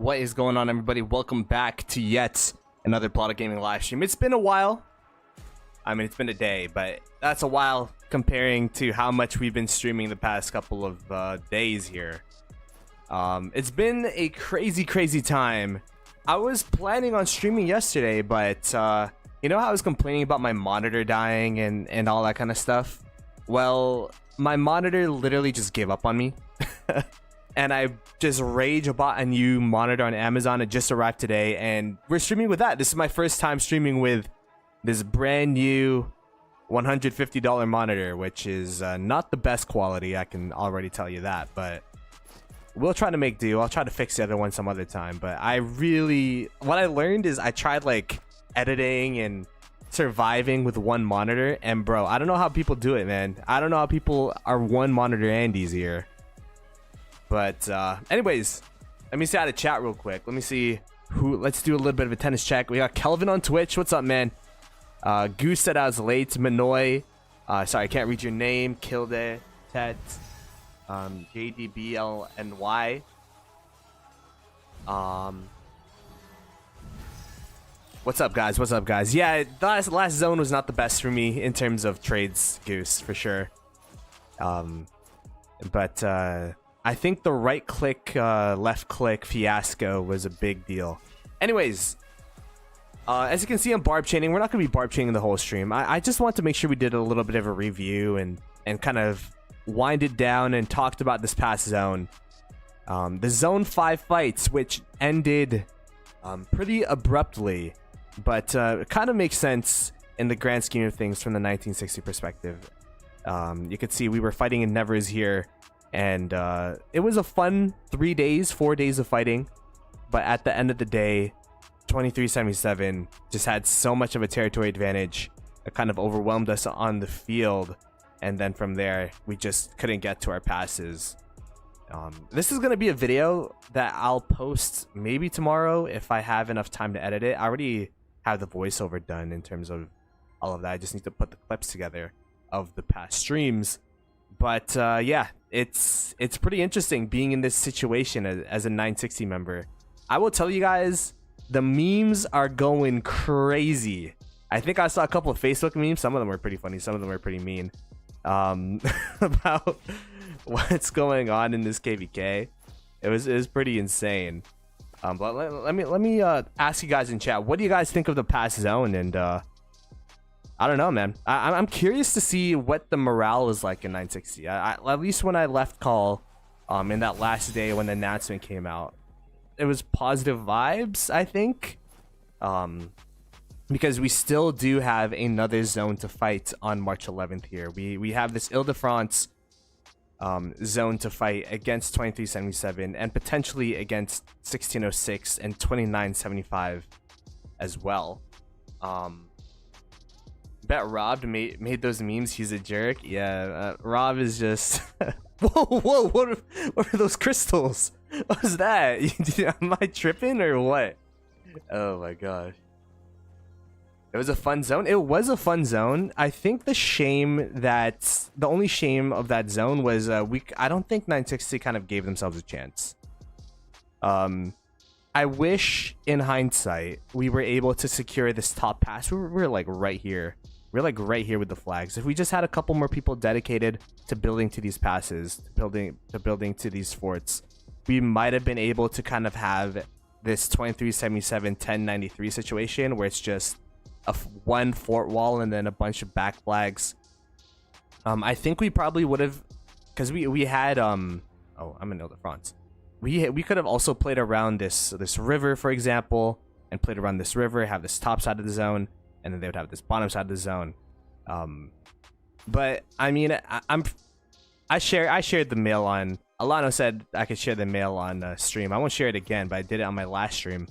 What is going on, everybody? Welcome back to yet another Ploto Gaming live stream. It's been a while. I mean, it's been a day, but that's a while comparing to how much we've been streaming the past couple of days here. It's been a crazy time. I was planning on streaming yesterday, but you know how I was complaining about my monitor dying and all that kind of stuff? Well, my monitor literally just gave up on me. And I just rage bought a new monitor on Amazon. It just arrived today, and we're streaming with that. This is my first time streaming with this brand new $150 monitor, which is not the best quality. I can already tell you that, but we'll try to make do. I'll try to fix the other one some other time. But what I learned is I tried like editing and surviving with one monitor, and bro, I don't know how people do it, man. I don't know how people are one monitor Andes here. But anyways, let me see how to chat real quick. Let me see who. Let's do a little bit of a tennis check. We got Kelvin on Twitch. What's up, man? Goose said I was late. Manoy. Sorry, I can't read your name. Kilde. Tet. JDBLNY. What's up, guys? What's up, guys? Yeah, the last zone was not the best for me in terms of trades, Goose, for sure. But I think the right click, left click fiasco was a big deal. Anyways, as you can see, I'm barb chaining. We're not going to be barb chaining the whole stream. I just want to make sure we did a little bit of a review and kind of winded down and talked about this past zone. The Zone 5 fights, which ended pretty abruptly, but it kind of makes sense in the grand scheme of things from the 1960 perspective. You could see we were fighting in Nevers here. And it was a fun 4 days of fighting, but at the end of the day, 2377 just had so much of a territory advantage. It kind of overwhelmed us on the field, and then from there we just couldn't get to our passes. This is going to be a video that I'll post maybe tomorrow if I have enough time to edit it. I already have the voiceover done in terms of all of that. I just need to put the clips together of the past streams. But yeah, it's pretty interesting being in this situation as a 960 member. I will tell you guys, the memes are going crazy. I think I saw a couple of Facebook memes. Some of them were pretty funny. Some of them were pretty mean. About what's going on in this KVK. It was pretty insane. But let me ask you guys in chat. What do you guys think of the past zone? And I don't know, man. I'm curious to see what the morale is like in 960. At least when I left call, in that last day when the announcement came out, it was positive vibes, I think. Because we still do have another zone to fight on March 11th here. We have this Île-de-France zone to fight against 2377 and potentially against 1606 and 2975 as well. Bet Rob made those memes. He's a jerk. Yeah, Rob is just whoa, what are those crystals? What was that? Am I tripping or what? Oh my gosh, it was a fun zone. It was a fun zone. I think the only shame of that zone was I don't think 960 kind of gave themselves a chance. I wish in hindsight we were able to secure this top pass. We're like right here. We're like right here with the flags. If we just had a couple more people dedicated to building to these passes, building to these forts, we might have been able to kind of have this 2377 1093 situation where it's just one fort wall and then a bunch of back flags. I think we probably would have, because we had oh, I'm in Île-de-France. We could have also played around this river, for example, and played around this river, have this top side of the zone, and then they would have this bottom side of the zone. But I mean, I shared the mail on. Alano said I could share the mail on stream. I won't share it again, but I did it on my last stream.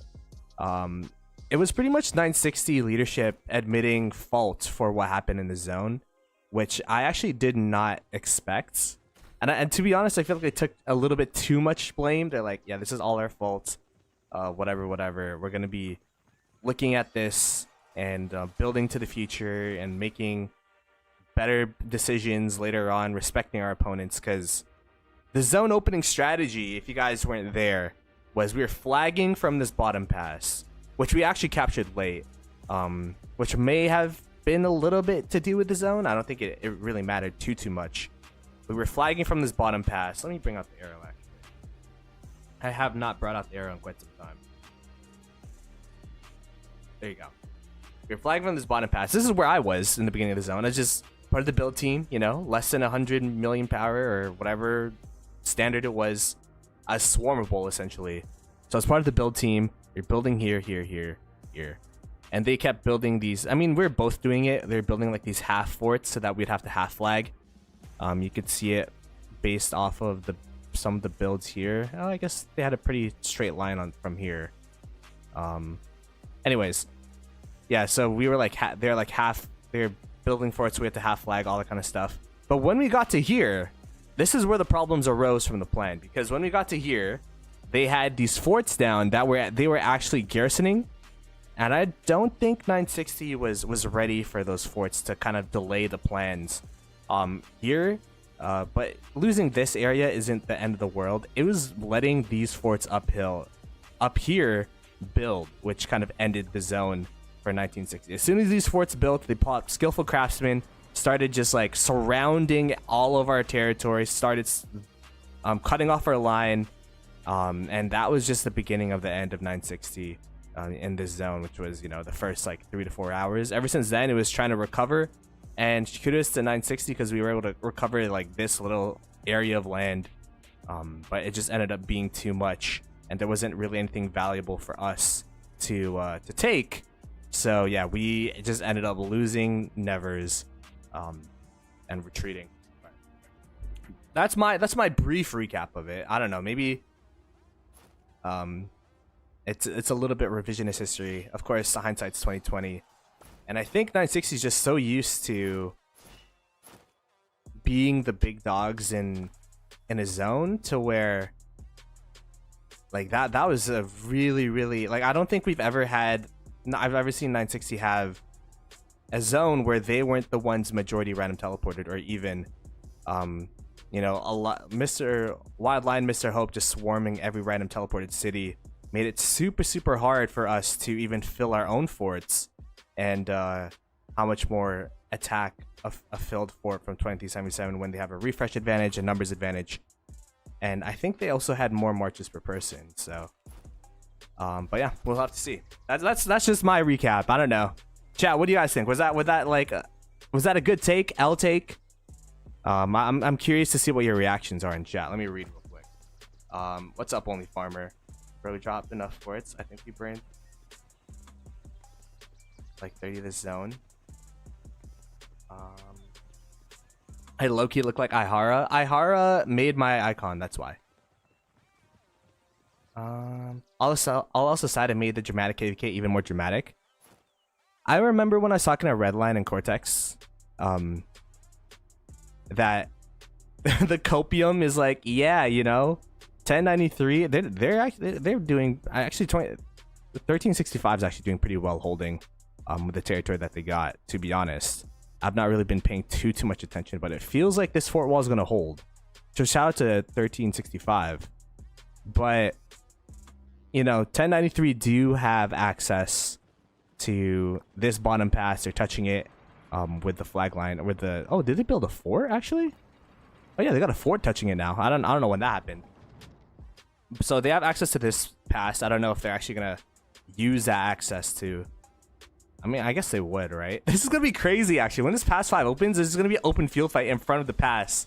It was pretty much 960 leadership admitting fault for what happened in the zone, which I actually did not expect. And to be honest, I feel like they took a little bit too much blame. They're like, yeah, this is all our fault. Whatever. We're going to be looking at this and building to the future and making better decisions later on, respecting our opponents. Because the zone opening strategy, if you guys weren't there, was we were flagging from this bottom pass, which we actually captured late, which may have been a little bit to do with the zone. I don't think it really mattered too much. We were flagging from this bottom pass. Let me bring out the arrow, actually. I have not brought out the arrow in quite some time. There you go. We were flagging from this bottom pass. This is where I was in the beginning of the zone. I was just part of the build team, you know, less than 100 million power or whatever standard it was. A swarmable, essentially. So as part of the build team, you're building here, here. And they kept building these. I mean, we're both doing it. They're building like these half forts so that we'd have to half flag. You could see it based off of some of the builds here. Oh, I guess they had a pretty straight line from here. Anyways, yeah. So we were like, they're building forts. We had to half flag, all that kind of stuff. But when we got to here, this is where the problems arose from the plan, because when we got to here, they had these forts down that they were actually garrisoning, and I don't think 960 was ready for those forts to kind of delay the plans here. But losing this area isn't the end of the world. It was letting these forts up here build, which kind of ended the zone for 1960. As soon as these forts built, they popped skillful craftsmen, started just like surrounding all of our territory, started cutting off our line, and that was just the beginning of the end of 960 in this zone, which was, you know, the first like 3 to 4 hours. Ever since then, it was trying to recover, and kudos to 960 because we were able to recover like this little area of land, but it just ended up being too much, and there wasn't really anything valuable for us to take. So yeah, we just ended up losing Nevers and retreating. That's my brief recap of it. I don't know, maybe it's a little bit revisionist history. Of course, hindsight's 2020, and I think 960 is just so used to being the big dogs in a zone to where like that was a really like, I don't think I've ever seen 960 have a zone where they weren't the ones majority random teleported, or even you know, a lot. Mr. Wildline, Mr. Hope just swarming every random teleported city made it super hard for us to even fill our own forts. And how much more attack a filled fort from 2377 when they have a refresh advantage, a numbers advantage, and I think they also had more marches per person. So but yeah, we'll have to see. That's just my recap. I don't know. Chat, what do you guys think? Was that a good take? L take? I'm curious to see what your reactions are in chat. Let me read real quick. What's up, Only Farmer? Bro, we dropped enough forts. I think we brained like 30 this zone. I low-key look like Ihara. Ihara made my icon, that's why. I'll also side I made the dramatic KVK even more dramatic. I remember when I was talking to Redline and Cortex, that the copium is like, yeah, you know, 1093. They're doing actually 1365 is actually doing pretty well holding with the territory that they got. To be honest, I've not really been paying too much attention, but it feels like this fort wall is gonna hold. So shout out to 1365, but you know, 1093 do have access to this bottom pass. They're touching it with the flag line, with the, oh, did they build a fort actually? Oh yeah, they got a fort touching it now. I don't know when that happened. So they have access to this pass. I don't know if they're actually gonna use that access to, I mean, I guess they would, right? This is gonna be crazy actually. When this pass 5 opens, there's gonna be an open field fight in front of the pass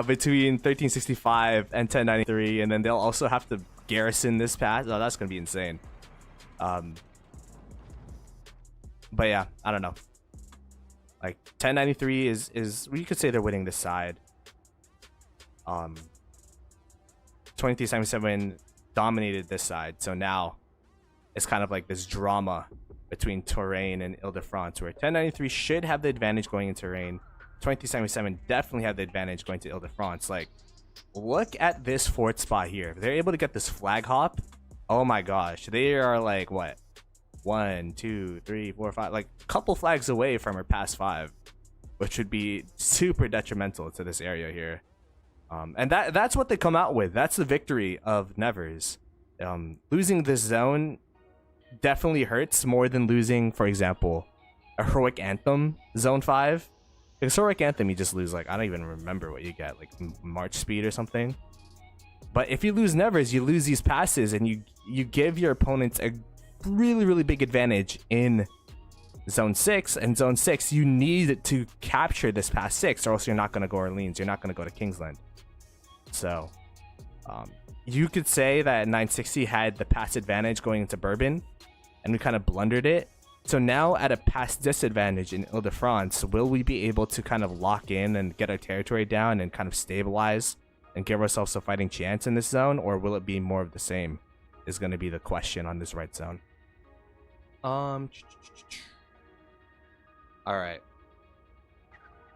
between 1365 and 1093, and then they'll also have to garrison this pass. Oh, that's gonna be insane. But yeah, I don't know. Like 1093 is we could say they're winning this side. 2377 dominated this side, so now it's kind of like this drama between Touraine and Île-de-France, where 1093 should have the advantage going into Touraine. 2377 definitely have the advantage going to Île-de-France. Like, look at this fort spot here. If they're able to get this flag hop, oh my gosh, they are like what, 1 2 3 4 5, like a couple flags away from our pass 5, which would be super detrimental to this area here. And that's what they come out with. That's the victory of Nevers. Losing this zone definitely hurts more than losing, for example, a Heroic Anthem Zone 5. Because Heroic Anthem, you just lose, like, I don't even remember what you get, like March Speed or something. But if you lose Nevers, you lose these passes, and you give your opponents a really, really big advantage in Zone 6. And Zone 6, you need to capture this pass 6, or else you're not going to go Orleans. You're not going to go to Kingsland. So, you could say that 960 had the pass advantage going into Bourbon, and we kind of blundered it. So now at a pass disadvantage in Île-de-France, will we be able to kind of lock in and get our territory down and kind of stabilize and give ourselves a fighting chance in this zone, or will it be more of the same is going to be the question on this right zone. All right.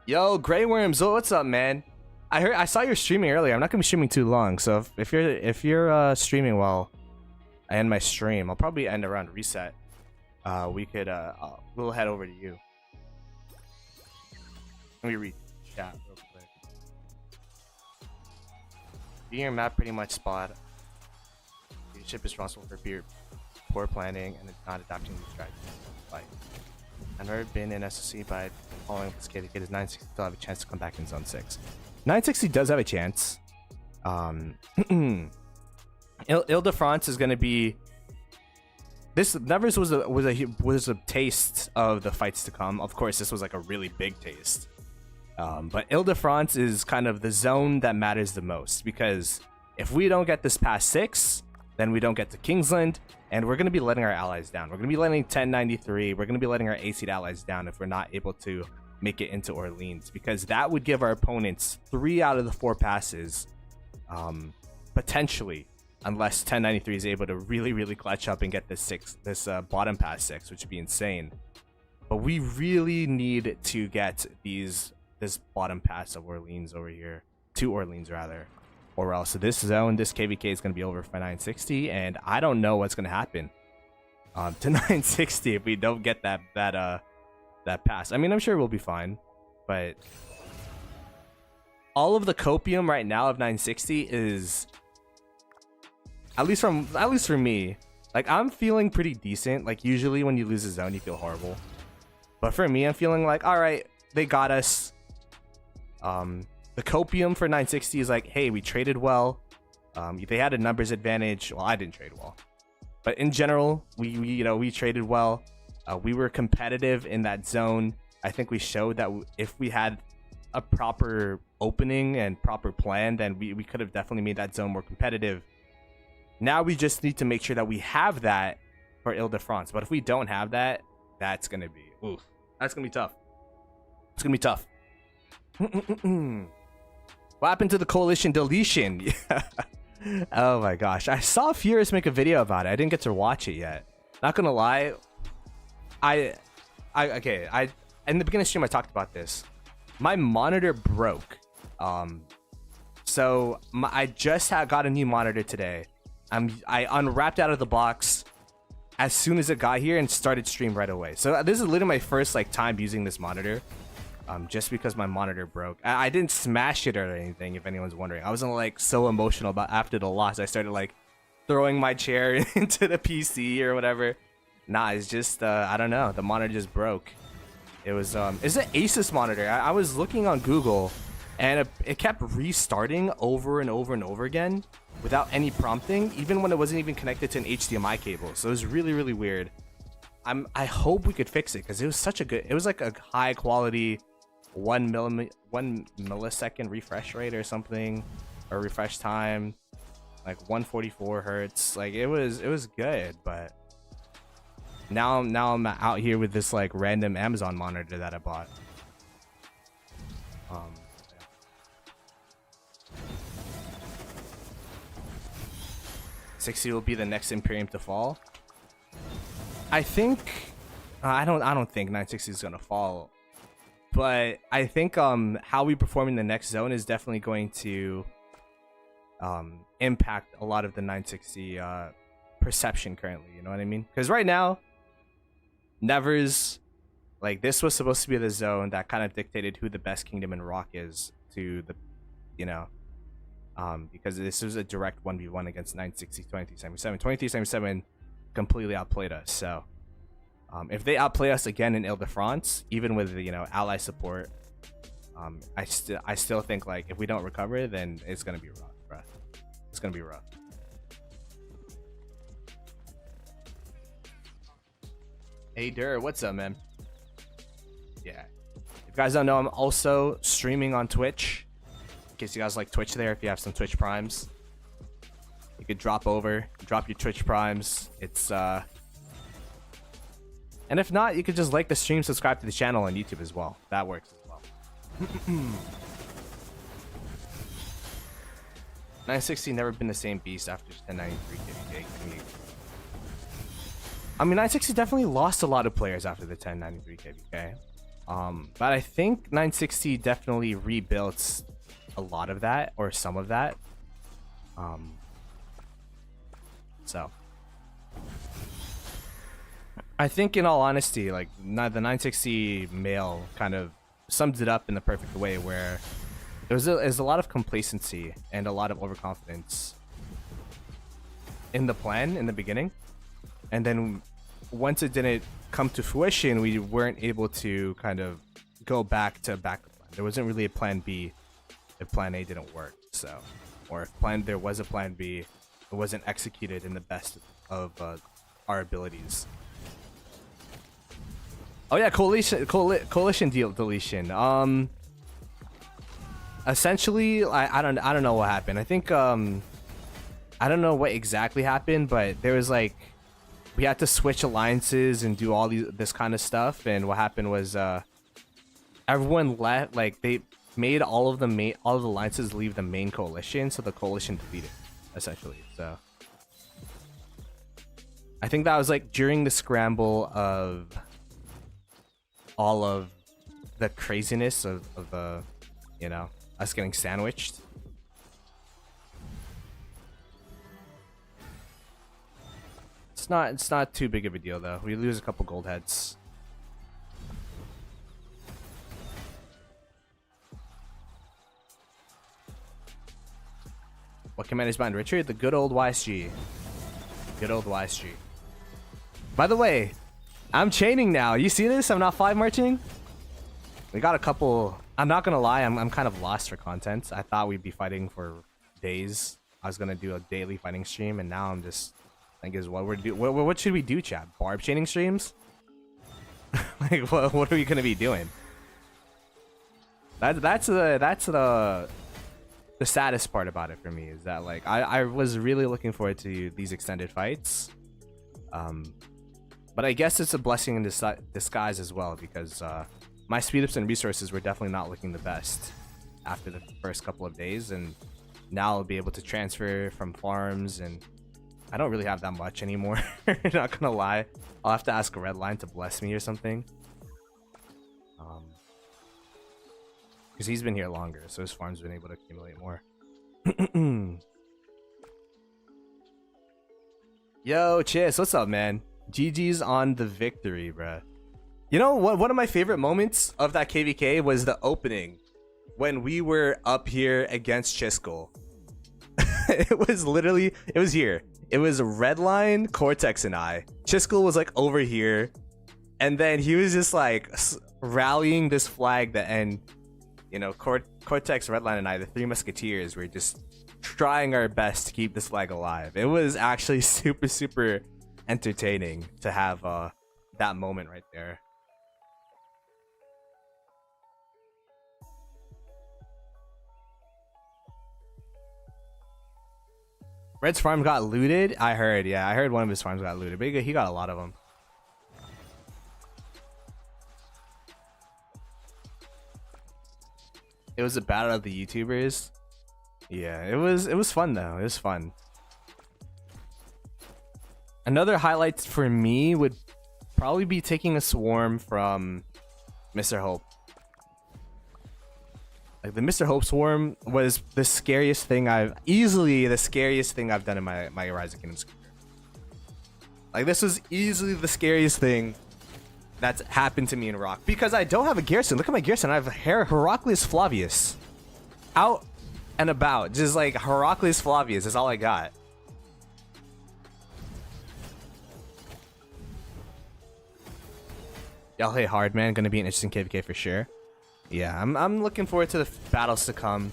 Yo, Grey Worms, what's up, man? I saw you streaming earlier. I'm not gonna be streaming too long, so if you're streaming while I end my stream, I'll probably end around reset. We'll head over to you. Let me read chat real quick. Being your map pretty much spot. Leadership is responsible for poor planning and not adapting these strategies. Like, I've never been in SSC, but following this kid is 960 still have a chance to come back in Zone 6. 960 does have a chance. Île-de-France is going to be. This Nevers was a taste of the fights to come. Of course, this was like a really big taste. But Île-de-France is kind of the zone that matters the most, because if we don't get this past 6, then we don't get to Kingsland, and we're going to be letting our allies down. We're going to be letting 1093. We're going to be letting our A-seed allies down if we're not able to make it into Orleans, because that would give our opponents 3 out of the 4 passes, potentially, unless 1093 is able to really, really clutch up and get this bottom pass 6, which would be insane. But we really need to get this bottom pass of Orleans over here, to Orleans rather, or else this zone, this KVK is going to be over for 960, and I don't know what's going to happen to 960 if we don't get that pass. I mean, I'm sure we'll be fine, but all of the copium right now of 960 is, at least for me, like, I'm feeling pretty decent. Like, usually when you lose a zone, you feel horrible, but for me, I'm feeling like, all right, they got us. The copium for 960 is like, hey, we traded well. They had a numbers advantage. Well, I didn't trade well, but in general, we traded well. We were competitive in that zone. I think we showed that if we had a proper opening and proper plan, then we could have definitely made that zone more competitive. Now we just need to make sure that we have that for Île-de-France. But if we don't have that, that's going to be... Oof. That's going to be tough. It's going to be tough. What happened to the coalition deletion? Oh my gosh. I saw Furious make a video about it. I didn't get to watch it yet. Not going to lie. In the beginning of the stream, I talked about this. My monitor broke. So I just got a new monitor today. I unwrapped out of the box as soon as it got here and started stream right away. So this is literally my first time using this monitor. Just because my monitor broke. I didn't smash it or anything, if anyone's wondering. I wasn't so emotional about after the loss. I started throwing my chair into the PC or whatever. Nah, it's just I don't know. The monitor just broke. It was it's an Asus monitor. I was looking on Google, and it kept restarting over and over and over again without any prompting, even when it wasn't even connected to an HDMI cable. So it was really, really weird. I hope we could fix it, because it was such a good. It was like a high quality 1 millisecond refresh rate or something, or refresh time, like 144 hertz. Like it was good, but now I'm out here with this random Amazon monitor that I bought. 60 will be the next Imperium to fall. I think I don't think 960 is gonna fall, but I think how we perform in the next zone is definitely going to impact a lot of the 960 perception currently. You know what I mean? Because right now, Nevers, this was supposed to be the zone that kind of dictated who the best kingdom in Rock is to the, because this was a direct 1v1 against 960, 2377. 2377 completely outplayed us. So if they outplay us again in Île-de-France, even with ally support, I still think like if we don't recover, then it's gonna be rough, bro. It's gonna be rough. Hey Dur, what's up, man? Yeah, if you guys don't know, I'm also streaming on Twitch. In case you guys like Twitch there, if you have some Twitch primes, you could drop over, drop your Twitch primes. It's and if not, you could just like the stream, subscribe to the channel on YouTube as well. That works as well. 960 never been the same beast after 1093 KVK. I mean, 960 definitely lost a lot of players after the 1093 KVK. But I think 960 definitely rebuilt a lot of that, or some of that. So I think, in all honesty, like the 960 male kind of sums it up in the perfect way, where there's a lot of complacency and a lot of overconfidence in the plan in the beginning, and then once it didn't come to fruition, we weren't able to kind of go back to back the plan. There wasn't really a plan B if plan A didn't work. So, or if there was a plan B, it wasn't executed in the best of our abilities. Oh yeah, coalition deletion. Essentially, I don't know what happened. I think I don't know what exactly happened, but there was like, we had to switch alliances and do all this kind of stuff, and what happened was everyone left. Like, they made all of the alliances leave the main coalition, so the coalition defeated essentially. So I think that was like during the scramble of all of the craziness of us getting sandwiched. It's not too big of a deal though. We lose a couple gold heads. What command is behind Richard? The good old YSG. Good old YSG. By the way, I'm chaining now. You see this? I'm not 5 marching. We got a couple. I'm not gonna lie, I'm kind of lost for content. I thought we'd be fighting for days. I was gonna do a daily fighting stream, and now I'm just, I think, is what we're do. What should we do, chat? Barb chaining streams? Like, what are we gonna be doing? That's the saddest part about it for me, is that like I was really looking forward to these extended fights. But I guess it's a blessing in disguise as well, because my speed ups and resources were definitely not looking the best after the first couple of days, and now I'll be able to transfer from farms, and I don't really have that much anymore. Not gonna lie, I'll have to ask a Redline to bless me or something, because he's been here longer, so his farm's been able to accumulate more. Yo, Chis, what's up, man? GG's on the victory, bruh. You know what? One of my favorite moments of that KVK was the opening when we were up here against Chiskel. It was literally, it was here. It was Redline, Cortex, and I. Chiskel was like over here, and then he was just like rallying this flag that, and Cortex, Redline, and I, the 3 Musketeers, were just trying our best to keep this flag alive. It was actually super entertaining to have that moment right there. Red's farm got looted. I heard, yeah, I heard one of his farms got looted, but he got a lot of them. It was a battle of the YouTubers. Yeah, it was fun though. It was fun. Another highlight for me would probably be taking a swarm from Mr. Hope. Like, the Mr. Hope swarm was the scariest thing easily the scariest thing I've done in my Rise of Kingdoms career. Like, this was easily the scariest thing that's happened to me in Rock, because I don't have a garrison. Look at my garrison. I have Heraclius Flavius out and about. Just like Heracles Flavius is all I got. Y'all hit hard, man. Gonna be an interesting KVK for sure. Yeah, I'm looking forward to the battles to come.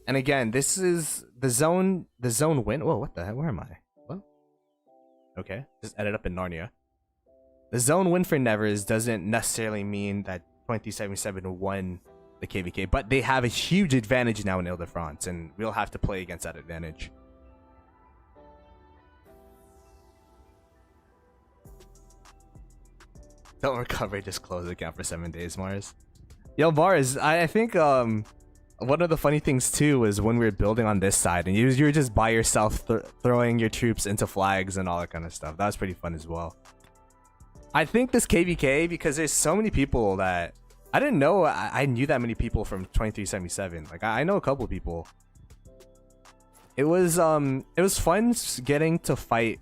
And again, this is the zone win. Whoa, what the heck? Where am I? What? Okay, just ended up in Narnia. The zone win for Nevers doesn't necessarily mean that 2077 won the KVK, but they have a huge advantage now in Île-de-France, and we'll have to play against that advantage. Don't recover, just close the account for 7 days, Mars. Yo, Mars, I think one of the funny things too was when we were building on this side, and you were just by yourself throwing your troops into flags and all that kind of stuff. That was pretty fun as well. I think this KVK, because there's so many people that I didn't know I knew that many people from 2377. Like I know a couple of people. It was fun getting to fight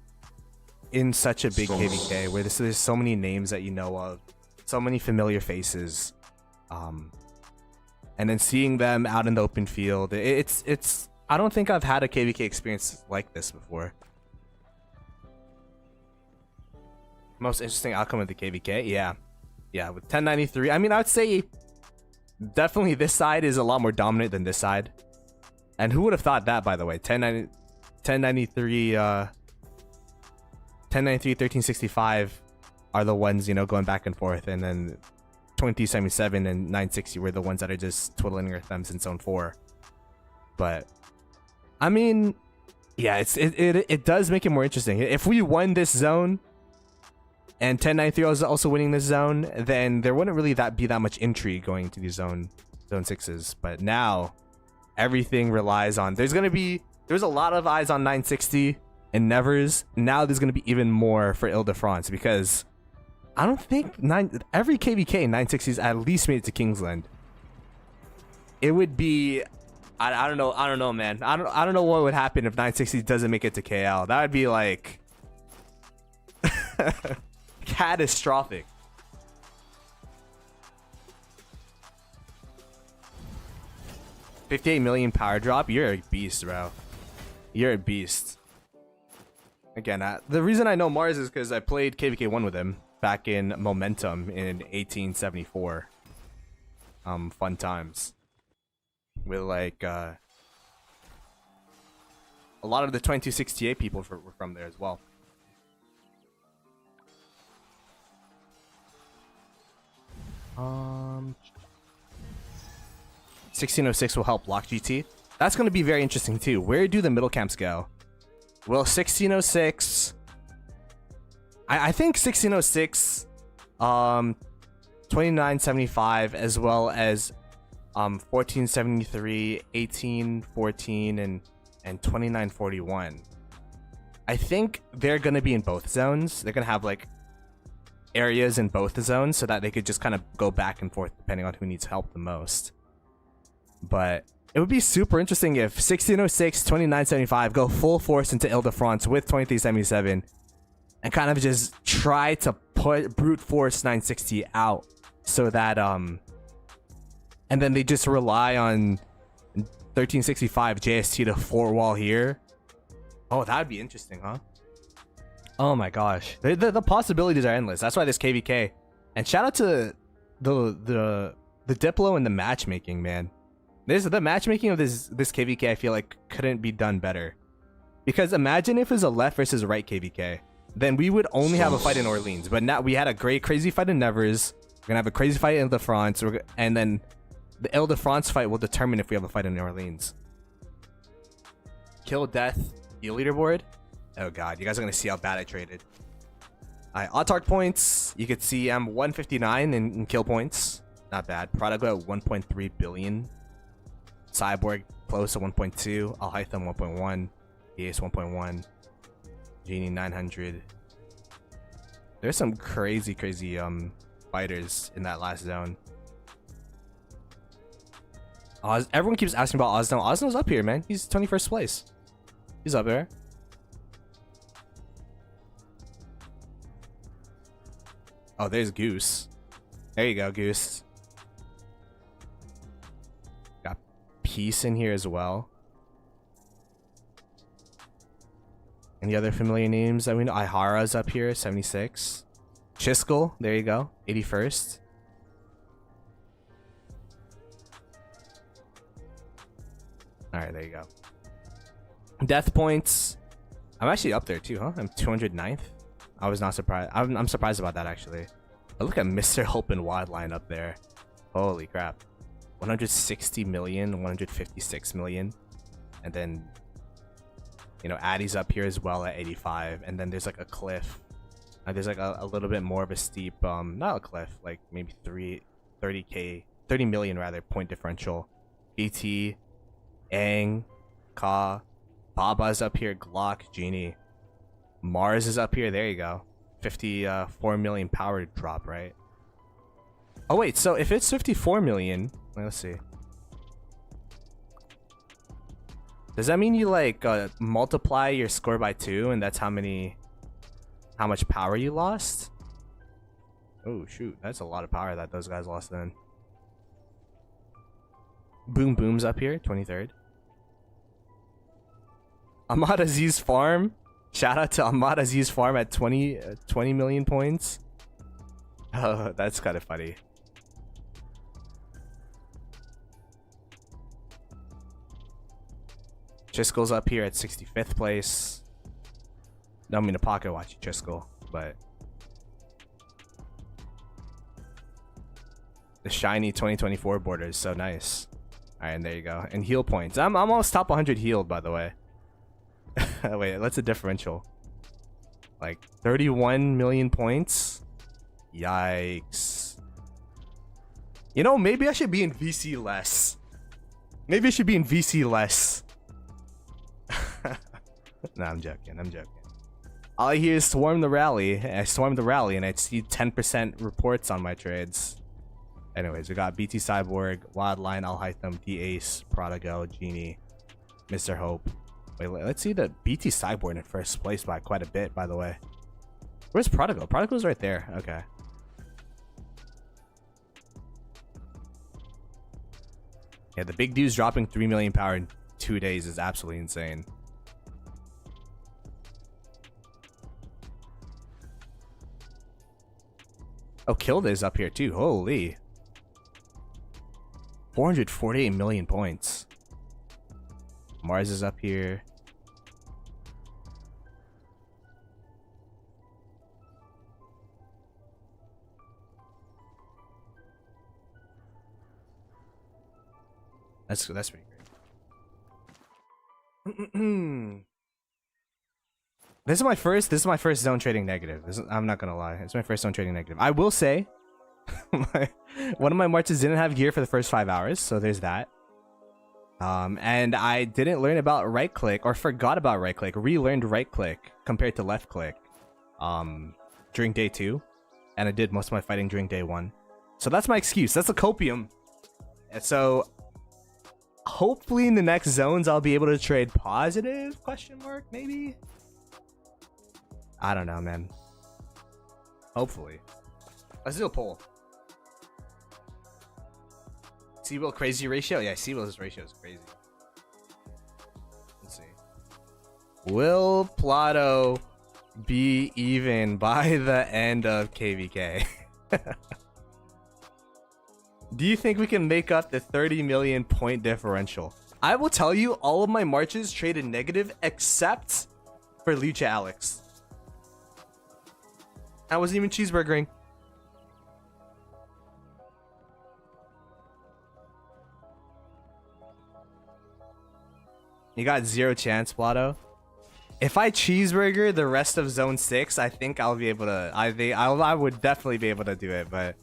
in such a big KVK where there's so many names that you know of, so many familiar faces, and then seeing them out in the open field. It's I don't think I've had a KVK experience like this before. Most interesting outcome of the KVK, yeah, with 1093. I mean, I would say definitely this side is a lot more dominant than this side. And who would have thought that, by the way? 1093, 1365 are the ones, you know, going back and forth, and then 2077 and 960 were the ones that are just twiddling their thumbs in zone 4. But I mean, yeah, it does make it more interesting. If we won this zone and 1093 was also winning this zone, then there wouldn't really be that much intrigue going to these zone 6s. But now everything relies on there's a lot of eyes on 960 and Nevers. Now there's going to be even more for Île-de-France, because I don't think every KVK 960s at least made it to Kingsland. It would be I don't know, man. I don't know what would happen if 960 doesn't make it to KL. That would be like catastrophic. $58 million power drop. You're a beast, bro. You're a beast. Again, the reason I know Mars is because I played KVK1 with him back in Momentum in 1874. Fun times. With like a lot of the 2268 people were from there as well. Um, 1606 will help block GT. That's going to be very interesting too. Where do the middle camps go? Will 1606... I think 1606, 2975, as well as 1473, 1814, and 2941. I think they're going to be in both zones. They're going to have like areas in both the zones so that they could just kind of go back and forth depending on who needs help the most. But it would be super interesting if 1606, 2975 go full force into Île-de-France with 2377 and kind of just try to put brute force 960 out, so that and then they just rely on 1365 JST to fort wall here. Oh, that would be interesting, huh? Oh my gosh, the possibilities are endless. That's why this KVK, and shout out to the Diplo and the matchmaking, man. The matchmaking of this KVK, I feel like couldn't be done better. Because imagine if it was a left versus right KVK, then we would only have a fight in Orleans. But now we had a crazy fight in Nevers. We're gonna have a crazy fight in Île-de-France, and then the Île-de-France fight will determine if we have a fight in New Orleans. Kill death, heal leaderboard. Oh god, you guys are gonna see how bad I traded. Alright, Autarch points. You could see I'm 159 in kill points. Not bad. Product at 1.3 billion. Cyborg close to 1.2. Alhaitham 1.1. EAS 1.1. Genie 900. There's some crazy fighters in that last zone. Everyone keeps asking about Osno. Osno's up here, man. He's 21st place. He's up there. Oh, there's Goose. There you go, Goose. Got Peace in here as well. Any other familiar names that we know? Ihara's up here, 76. Chiskel, there you go, 81st. Alright, there you go. Death points. I'm actually up there too, huh? I'm 209th. I was not surprised. I'm surprised about that actually. But look at Mr. Hope and Wildline up there. Holy crap. 160 million, 156 million. And then, you know, Addy's up here as well at 85. And then there's like a cliff. There's like a little bit more of a steep, not a cliff, like maybe 30 million rather, point differential. BT, Aang, Ka, Baba's up here, Glock, Genie. Mars is up here, there you go. 54 million power drop, right? Oh wait, so if it's 54 million, let's see. Does that mean you like multiply your score by 2 and that's how much power you lost? Oh shoot, that's a lot of power that those guys lost then. Boom Boom's up here, 23rd. Ahmad Aziz Farm. Shout out to Ahmad Aziz Farm at 20 million points. Oh, that's kind of funny. Chiskel's up here at 65th place. Don't mean to pocket watch you, Chiskel, but the shiny 2024 border is so nice. All right, and there you go. And heal points. I'm almost top 100 healed, by the way. Wait, that's a differential. Like 31 million points. Yikes. You know, maybe I should be in VC less. Maybe I should be in VC less. Nah, I'm joking. I'm joking. All I hear is swarm the rally. I swarm the rally and I see 10% reports on my trades. Anyways, we got BT Cyborg, Wildline, Alhaitham, D-Ace, Prodigal, Genie, Mr. Hope. Wait, let's see the BT Cyborg in first place by quite a bit, by the way. Where's Prodigal? Prodigal's right there. Okay. Yeah, the big dude's dropping 3 million power in 2 days is absolutely insane. Oh, Kilda's up here too. Holy. 448 million points. Mars is up here. That's pretty great. This is my first zone trading negative. I'm not gonna lie. It's my first zone trading negative. I will say, one of my marches didn't have gear for the first 5 hours, so there's that. And I didn't learn about right click or forgot about right click. Relearned right click compared to left click. During day 2, and I did most of my fighting during day 1. So that's my excuse. That's a copium. And so hopefully in the next zones I'll be able to trade positive ? Maybe. I don't know, man. Hopefully. Let's do a poll. Seawill crazy ratio? Yeah, Seawill's ratio is crazy. Let's see. Will Ploto be even by the end of KVK? Do you think we can make up the 30 million point differential? I will tell you, all of my marches traded negative except for Lucha Alex. I wasn't even cheeseburgering. You got 0 chance, Ploto. If I cheeseburger the rest of zone 6, I think I'll be able to. I would definitely be able to do it, but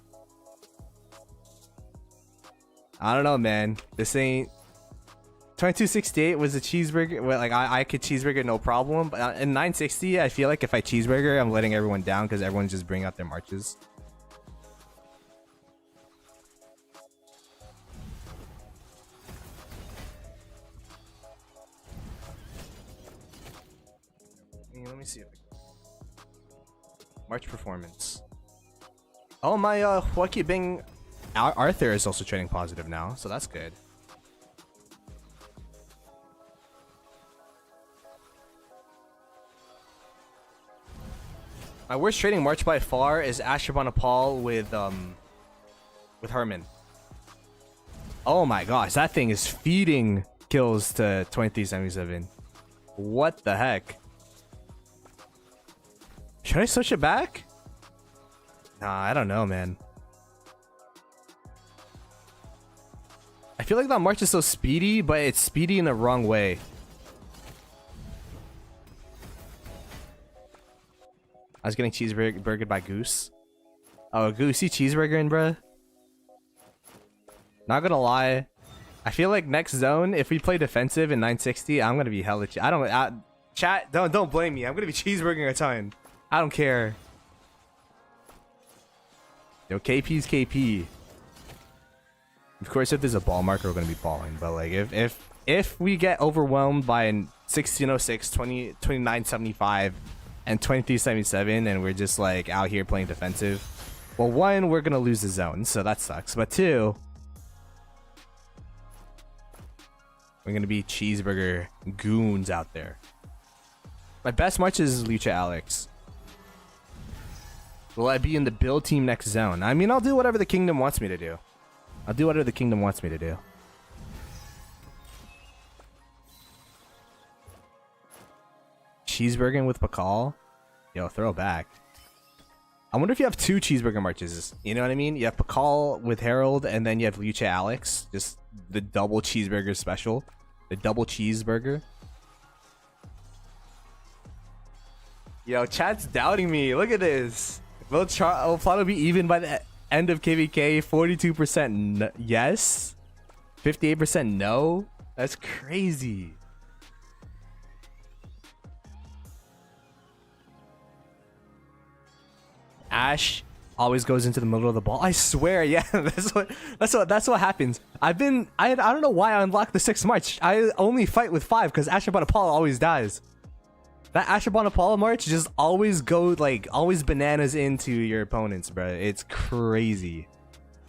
I don't know, man. This ain't 2268 was a cheeseburger. Well, like I could cheeseburger no problem, but in 960, I feel like if I cheeseburger, I'm letting everyone down because everyone's just bringing out their marches. Let me see if March performance. Oh, my Joaquin Bing Arthur is also trading positive now, so that's good. My worst trading march by far is Ashurbanipal with Herman. Oh my gosh, that thing is feeding kills to 2377. What the heck? Should I switch it back? Nah, I don't know, man. I feel like that march is so speedy, but it's speedy in the wrong way. I was getting cheeseburgered by Goose. Oh, Goosey cheeseburger, bruh. Not gonna lie, I feel like next zone, if we play defensive in 960, I'm gonna be hella. Chat, don't blame me. I'm gonna be cheeseburgering a ton. I don't care. Yo, KP's KP. Of course, if there's a ball marker, we're gonna be balling. But like, if we get overwhelmed by 1606, 2975, and 2377, and we're just like out here playing defensive, well, one, we're gonna lose the zone, so that sucks. But two, we're gonna be cheeseburger goons out there. My best march is Lucha Alex. Will I be in the build team next zone? I mean, I'll do whatever the kingdom wants me to do. I'll do whatever the kingdom wants me to do. Cheeseburger with Pakal? Yo, throw back. I wonder if you have two cheeseburger marches. You know what I mean? You have Pakal with Harold, and then you have Lucha Alex. Just the double cheeseburger special. The double cheeseburger. Yo, chat's doubting me. Look at this. Will Ploto be even by the end of KVK? 42% yes. 58% no. That's crazy. Ash always goes into the middle of the ball. I swear, yeah, that's what happens. I don't know why I unlocked the 6th march. I only fight with 5 because Ashurbanipal always dies. That Ashurbanipal march just always always bananas into your opponents, bro. It's crazy.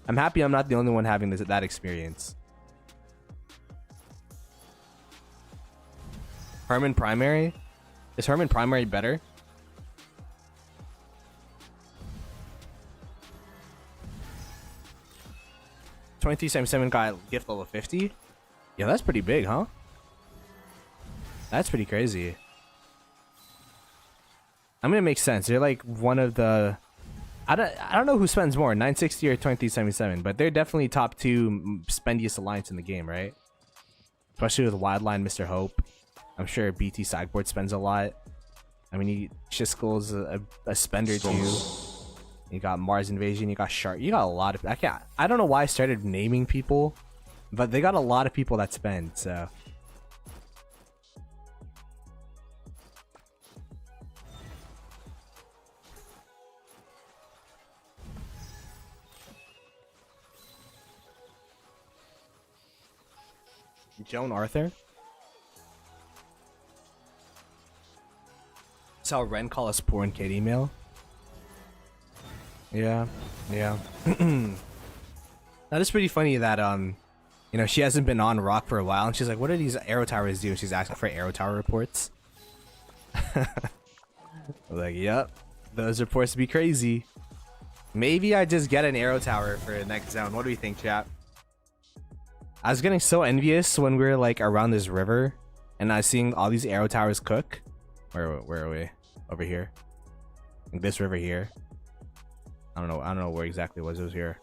I'm happy I'm not the only one having that experience. Herman Primary? Is Herman Primary better? $23.77 got gift level 50. Yeah, that's pretty big, huh? That's pretty crazy. I mean, it makes sense. They're like one of the... I don't know who spends more, 960 or 2377, but they're definitely top 2 spendiest alliance in the game, right? Especially with Wildline, Mr. Hope. I'm sure BT Sideboard spends a lot. I mean, Shiskel's a spender too. You got Mars Invasion, you got Shark, you got a lot of... I don't know why I started naming people, but they got a lot of people that spend, so... Joan Arthur? That's how Ren call us poor and kid email. Yeah. That is pretty funny that you know, she hasn't been on Rock for a while, and she's like, what do these arrow towers do? She's asking for arrow tower reports. Like, yep, those reports be crazy. Maybe I just get an arrow tower for the next zone. What do you think, chat? I was getting so envious when we were like around this river, and I was seeing all these arrow towers cook. Where are we? Over here. Like this river here. I don't know where exactly it was. It was here.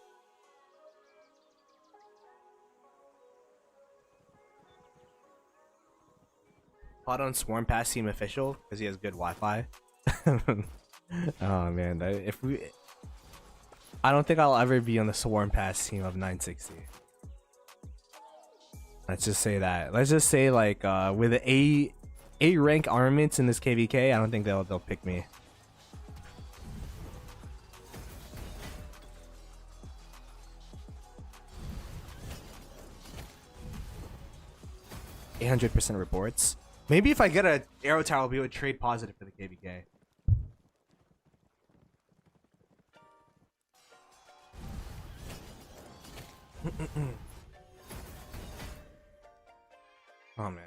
Plot on Swarm Pass seem official because he has good Wi-Fi. Oh man, I don't think I'll ever be on the Swarm Pass team of 960. Let's just say that. Let's just say like with A rank armaments in this KVK, I don't think they'll pick me. %, reports. Maybe if I get a arrow tower, I'll be able to trade positive for the KVK. Oh man.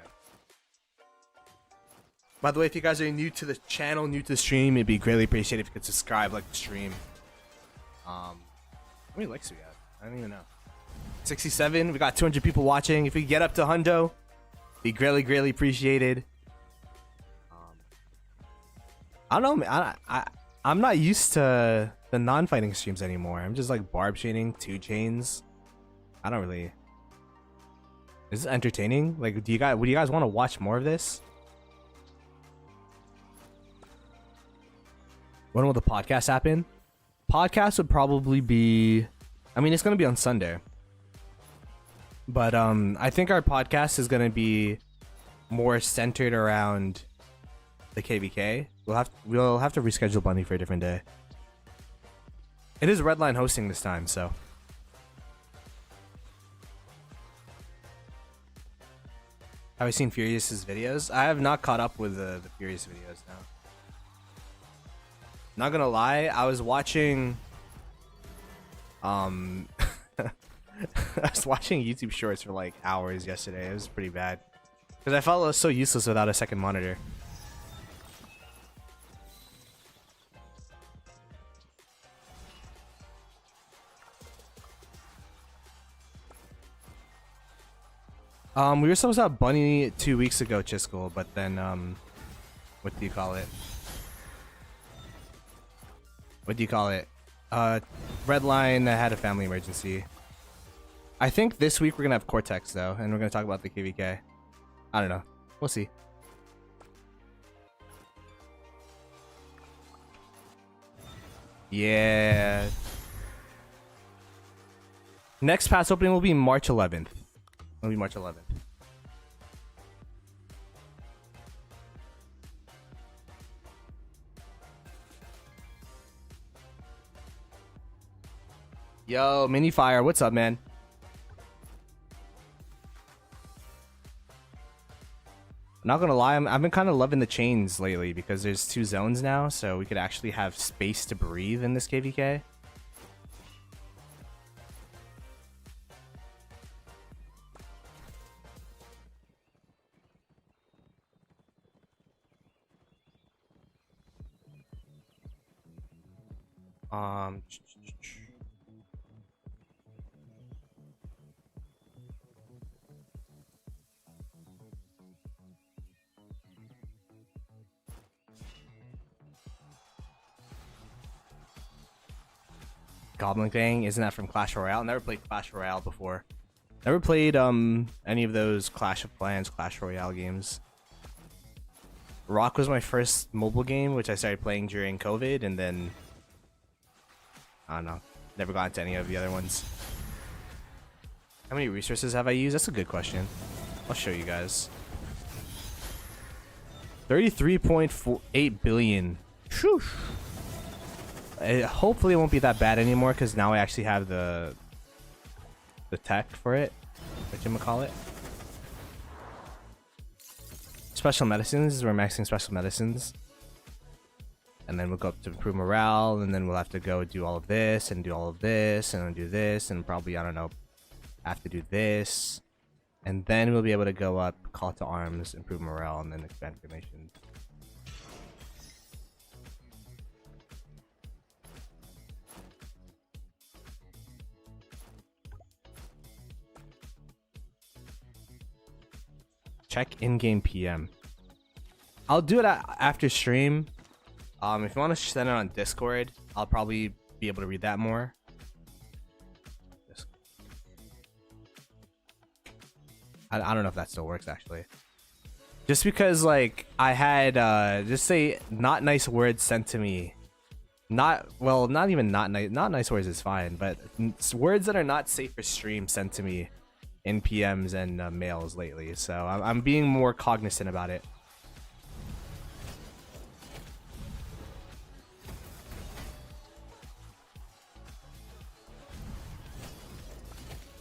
By the way, if you guys are new to the channel, new to the stream, it'd be greatly appreciated if you could subscribe, like the stream. How many likes do we have? I don't even know. 67. We got 200 people watching. If we get up to hundo, be greatly appreciated. I don't know, man. I'm not used to the non-fighting streams anymore. I'm just like barb chaining, 2 chains. I don't really. Is this entertaining? Like, would you guys want to watch more of this? When will the podcast happen? Podcast would probably be, I mean, it's gonna be on Sunday. But I think our podcast is gonna be more centered around the KVK. We'll have to reschedule Bunny for a different day. It is Redline hosting this time, so. Have I seen Furious's videos? I have not caught up with the Furious videos now. Not gonna lie, I was watching I was watching YouTube shorts for like hours yesterday. It was pretty bad. Because I felt it was so useless without a second monitor. We were supposed to have Bunny 2 weeks ago, Chiskel, but then what do you call it? Redline had a family emergency. I think this week we're gonna have Cortex though, and we're gonna talk about the KVK. I don't know. We'll see. Yeah. Next pass opening will be March 11th. It'll be March 11th. Yo, Mini Fire, what's up, man? Not gonna lie, I've been kind of loving the chains lately because there's 2 zones now, so we could actually have space to breathe in this KVK. Goblin Gang, isn't that from Clash Royale? Never played Clash Royale before. Never played any of those Clash of Clans, Clash Royale games. Rock was my first mobile game, which I started playing during COVID, and then I don't know, never got into any of the other ones. How many resources have I used? That's a good question. I'll show you guys. 33.48 billion. Whew. Hopefully it won't be that bad anymore because now I actually have the tech for it, what you call it. Special medicines, we're maxing special medicines, and then we'll go up to improve morale, and then we'll have to go do all of this and do all of this and then do this, and probably, I don't know, have to do this, and then we'll be able to go up, call to arms, improve morale, and then expand formation. Check in-game PM. I'll do it after stream. If you want to send it on Discord, I'll probably be able to read that more. I don't know if that still works actually. Just because like I had just say not nice words sent to me. Not even not nice words is fine, but words that are not safe for stream sent to me in PMs and mails lately, so I'm being more cognizant about it.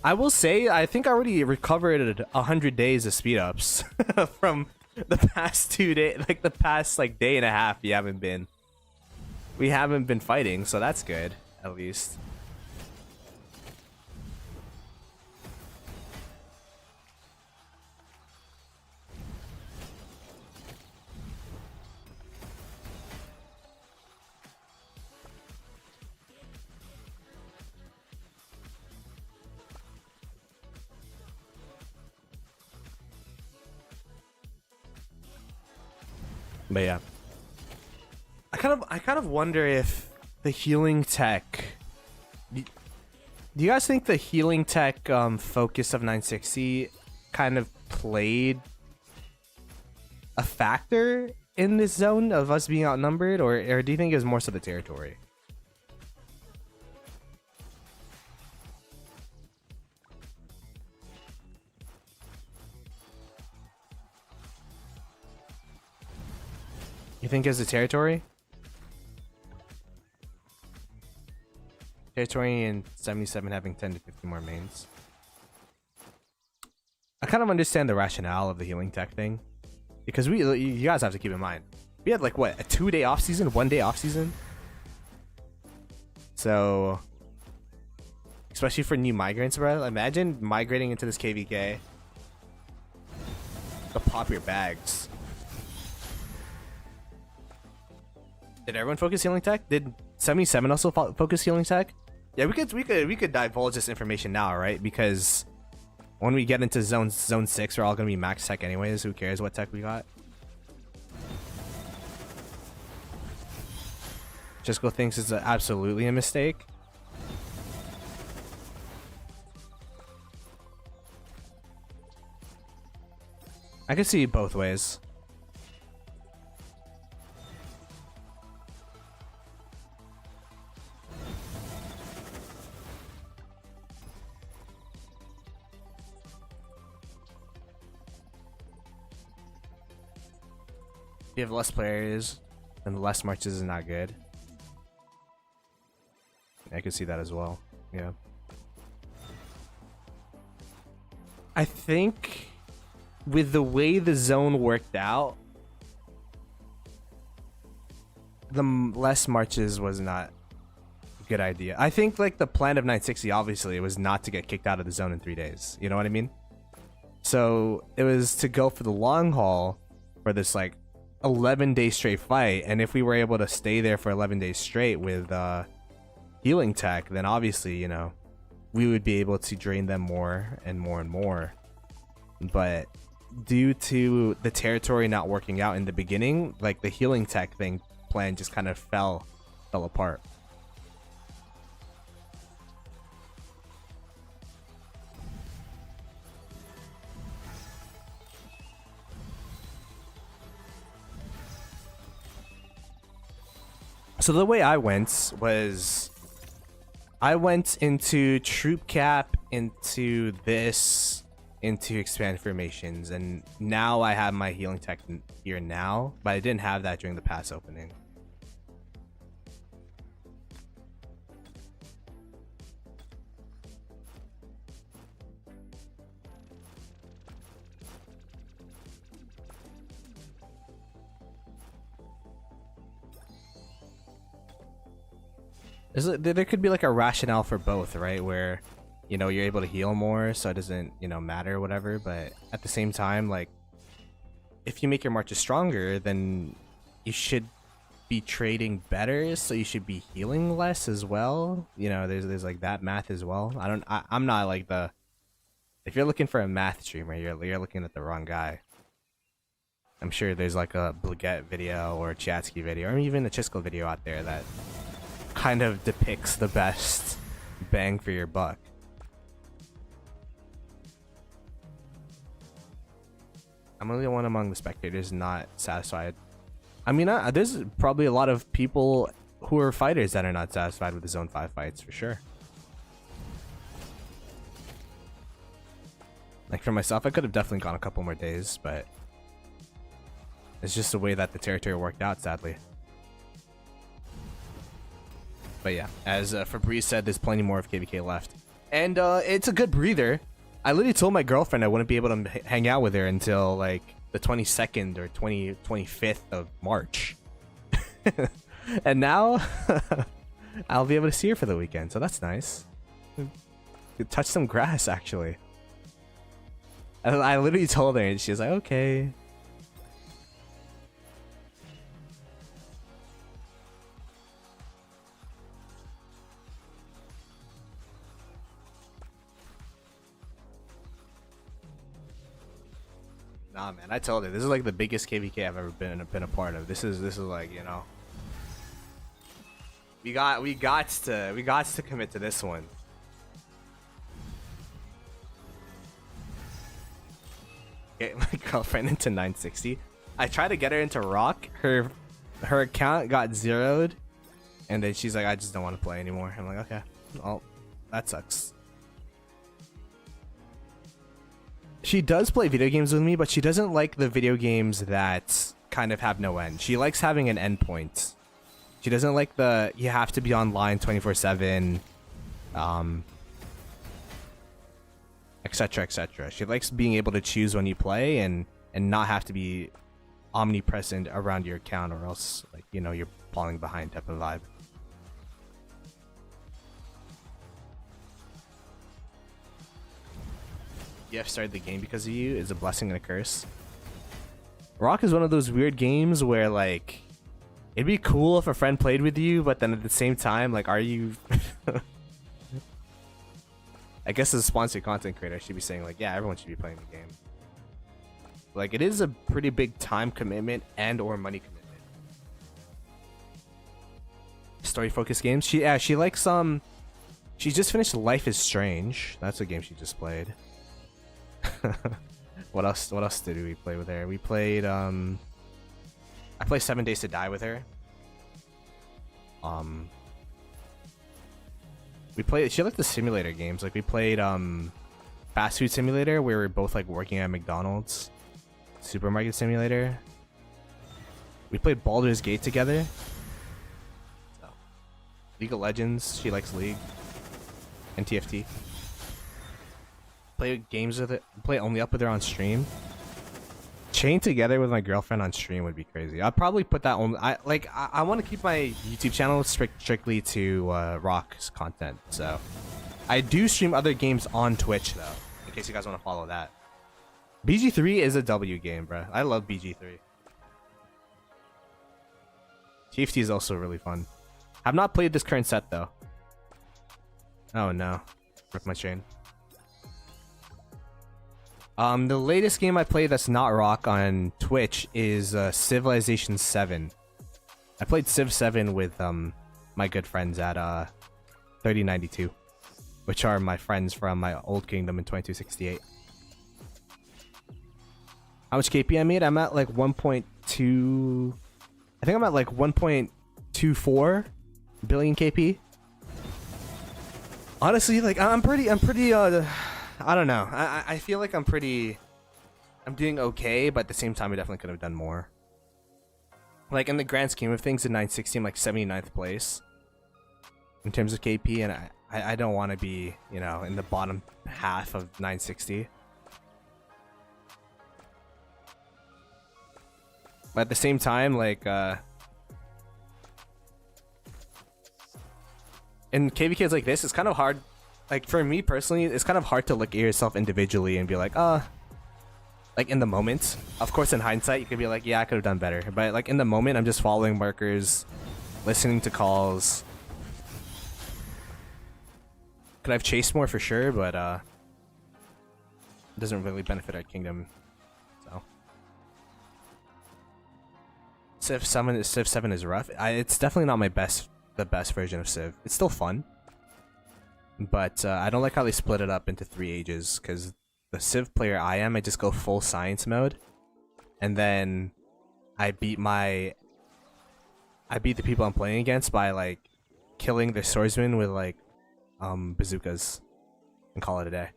I will say, I think I already recovered 100 days of speed ups from the past 2 days, like the past like day and a half. We haven't been fighting, so that's good at least. But yeah, I kind of wonder if the healing tech. Do you guys think the healing tech focus of 960 kind of played a factor in this zone of us being outnumbered, or do you think it was more so the territory? You think it was the territory? Territory and 77 having 10 to 50 more mains. I kind of understand the rationale of the healing tech thing, because you guys have to keep in mind, we had like what, a 2-day off season, 1-day off season. So especially for new migrants, bro, imagine migrating into this KVK to pop your bags. Did everyone focus healing tech? Did 77 also focus healing tech? Yeah, we could divulge this information now, right? Because when we get into zone 6, we're all gonna be max tech anyways. Who cares what tech we got? Jisco thinks it's absolutely a mistake. I could see it both ways. You have less players and less marches is not good. I could see that as well. Yeah. I think with the way the zone worked out, the less marches was not a good idea. I think like the plan of 960 obviously was not to get kicked out of the zone in 3 days. You know what I mean? So it was to go for the long haul for this like 11-day straight fight, and if we were able to stay there for 11 days straight with healing tech, then obviously, you know, we would be able to drain them more and more and more. But due to the territory not working out in the beginning, like the healing tech thing plan just kind of fell apart. So the way I went was I went into troop cap, into this, into expand formations, and now I have my healing tech here now, but I didn't have that during the pass opening. There could be like a rationale for both, right? Where, you know, you're able to heal more, so it doesn't, you know, matter or whatever. But at the same time, like, if you make your marches stronger, then you should be trading better, so you should be healing less as well. You know, there's like that math as well. I'm not like the. If you're looking for a math streamer, you're looking at the wrong guy. I'm sure there's like a Blaguette video or a Chatsky video, or even a Chisco video out there that kind of depicts the best bang for your buck. I'm only one among the spectators not satisfied. I mean, there's probably a lot of people who are fighters that are not satisfied with the Zone 5 fights, for sure. Like for myself, I could have definitely gone a couple more days, but it's just the way that the territory worked out, sadly. But yeah, as Fabrice said, there's plenty more of KVK left. And it's a good breather. I literally told my girlfriend I wouldn't be able to hang out with her until like the 22nd or 25th of March. And now I'll be able to see her for the weekend, so that's nice. Could touch some grass, actually. I literally told her and she was like, okay. Nah, man, I told you this is like the biggest KVK I've ever been a part of. This is like, you know, we got to commit to this one. Get my girlfriend into 960. I tried to get her into Rock. Her account got zeroed, and then she's like, I just don't want to play anymore. I'm like, okay, well, that sucks. She does play video games with me, but she doesn't like the video games that kind of have no end. She likes having an endpoint. She doesn't like the you have to be online 24/7, etc., etc. She likes being able to choose when you play and not have to be omnipresent around your account, or else, like, you know, you're falling behind type of vibe. EF started the game because of you is a blessing and a curse. Rock is one of those weird games where, like, it'd be cool if a friend played with you, but then at the same time, like, are you... I guess as a sponsored content creator, I should be saying, like, yeah, everyone should be playing the game. Like, it is a pretty big time commitment and or money commitment. Story-focused games? She likes, she just finished Life is Strange. That's a game she just played. What else did we play with her? We played I played 7 Days to Die with her. She liked the simulator games. Like, we played Fast Food Simulator, where we were both like working at McDonald's. Supermarket Simulator. We played Baldur's Gate together. So, League of Legends, she likes League. And TFT. Play games with it. Play Only Up with her on stream. Chain together with my girlfriend on stream would be crazy. I'd probably put that on. I want to keep my YouTube channel strictly to Rock's content. So I do stream other games on Twitch though, in case you guys want to follow that. BG3 is a W game, bro. I love BG3. TFT is also really fun. I've not played this current set though. Oh no, rip my chain. The latest game I played that's not Rock on Twitch is Civilization 7. I played Civ 7 with my good friends at 3092, which are my friends from my old kingdom in 2268. How much KP I made? I'm at like 1.2. I think I'm at like 1.24 billion KP. Honestly, like I'm pretty I don't know. I feel like I'm doing okay, but at the same time, I definitely could have done more. Like, in the grand scheme of things, in 960, I'm like 79th place in terms of KP, and I don't want to be, you know, in the bottom half of 960. But at the same time, like, in KVKs like this, it's kind of hard. Like, for me personally, it's kind of hard to look at yourself individually and be like, like, in the moment. Of course, in hindsight, you could be like, yeah, I could have done better. But, like, in the moment, I'm just following markers, listening to calls. Could I've chased more for sure, but, it doesn't really benefit our kingdom. So. Civ 7 is rough. It's definitely not the best version of Civ. It's still fun. But I don't like how they split it up into 3 ages, because the Civ player I just go full science mode, and then I beat the people I'm playing against by like killing the swordsman with like bazookas and call it a day.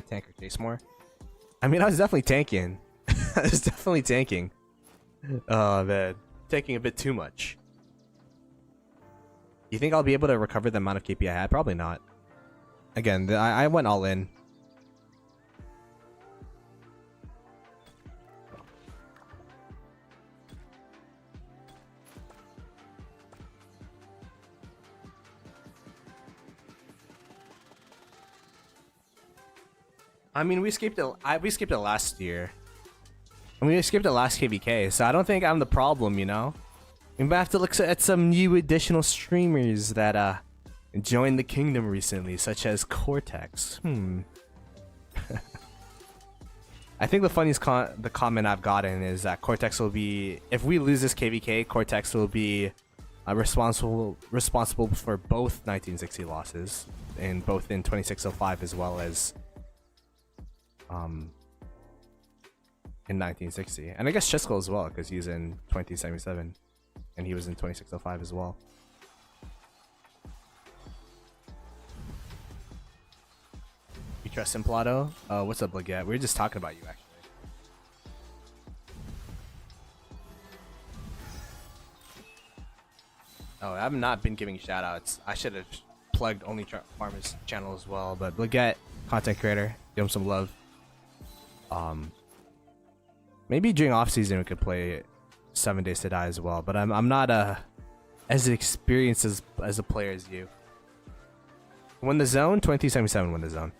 Tank or chase more? I mean, I was definitely tanking. I was definitely tanking. Oh man, taking a bit too much. You think I'll be able to recover the amount of KP I had? Probably not. Again, I went all in. I mean, we skipped it last year. I mean, we skipped the last KVK, so I don't think I'm the problem, you know? We might have to look at some new additional streamers that joined the kingdom recently, such as Cortex. I think the funniest the comment I've gotten is that Cortex will be, if we lose this KVK, Cortex will be responsible for both 1960 losses, in both in 2605 as well as in 1960, and I guess Chisco as well, because he's in 2077 and he was in 2605 as well. You trust in Ploto? What's up, Leggett? We were just talking about you, actually. Oh, I've not been giving shout outs. I should have plugged Only Farmers channel as well, but Leggett, content creator, give him some love. Maybe during off season we could play 7 Days to Die as well, but I'm not as experienced as a player as you. Win the zone, 2077 win the zone.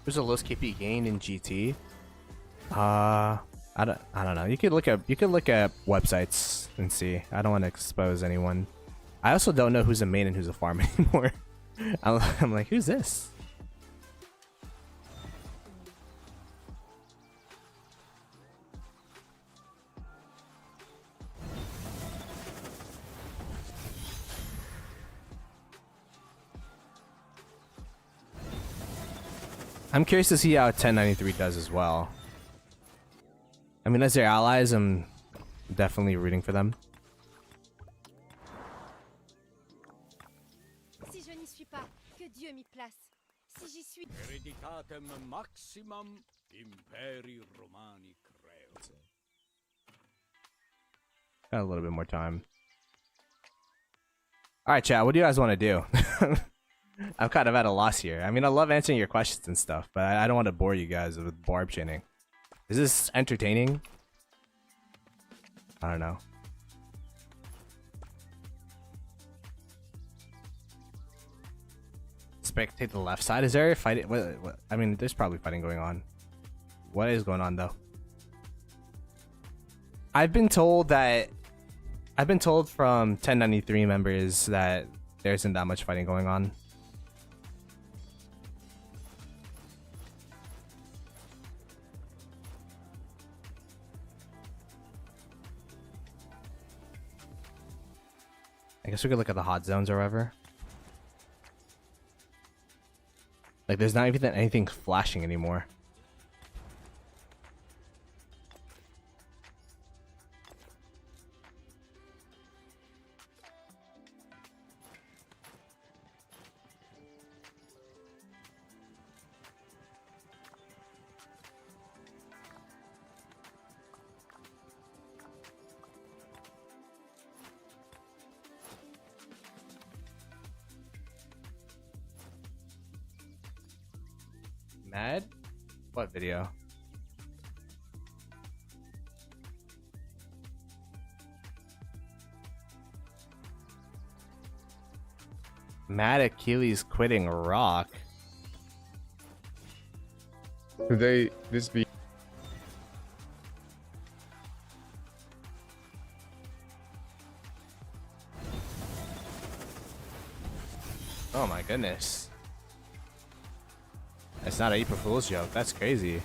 There's a lowest KP gain in GT. I don't know. You could look at websites and see. I don't want to expose anyone. I also don't know who's a main and who's a farm anymore. I'm like, who's this? I'm curious to see how 1093 does as well. I mean, as their allies, I'm definitely rooting for them. Si je n'y suis pas, que Dieu m'y place. Si j'y suis. Hereditatem maximum imperi Romani creo. Got a little bit more time. All right, chat. What do you guys want to do? I'm kind of at a loss here. I mean, I love answering your questions and stuff, but I don't want to bore you guys with barb chaining. Is this entertaining? I don't know. Spectate the left side. Is there a fight? What? I mean, there's probably fighting going on. What is going on though? I've been told from 1093 members that there isn't that much fighting going on. I guess we could look at the hot zones or whatever. Like, there's not even anything flashing anymore. Mad? What video? MadAkiles quitting Rock. Today, this be. Oh my goodness. It's not an April Fool's joke. That's crazy.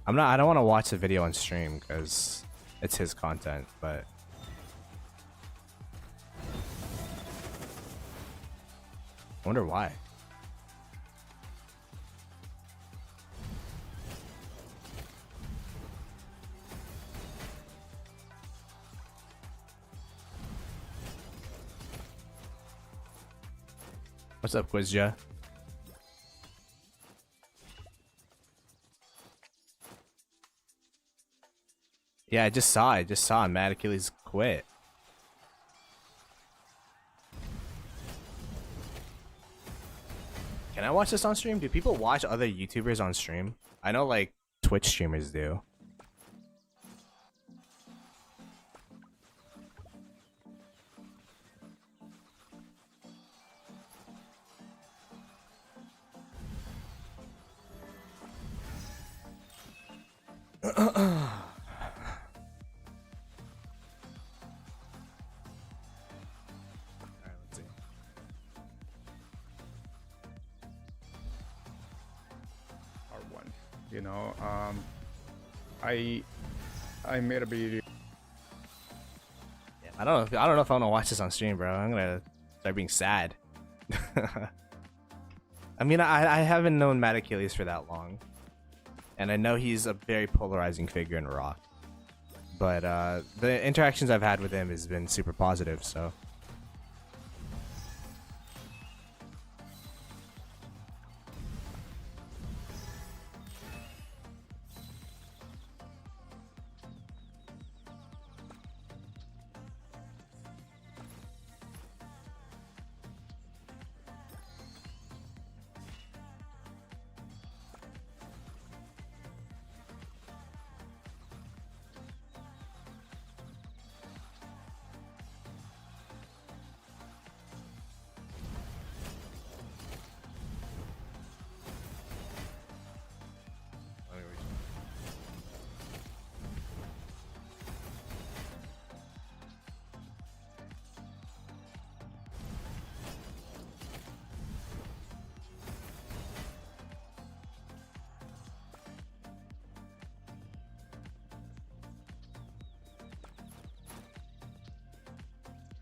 I don't want to watch the video on stream because it's his content, but I wonder why. What's up, Quizja? Yeah, I just saw MadAkiles quit. Can I watch this on stream? Do people watch other YouTubers on stream? I know like Twitch streamers do. R1. You know, I made a video. Yeah, I don't know if I want to watch this on stream, bro. I'm gonna start being sad. I mean, I haven't known MadAkiles for that long, and I know he's a very polarizing figure in Rock. But the interactions I've had with him has been super positive. So.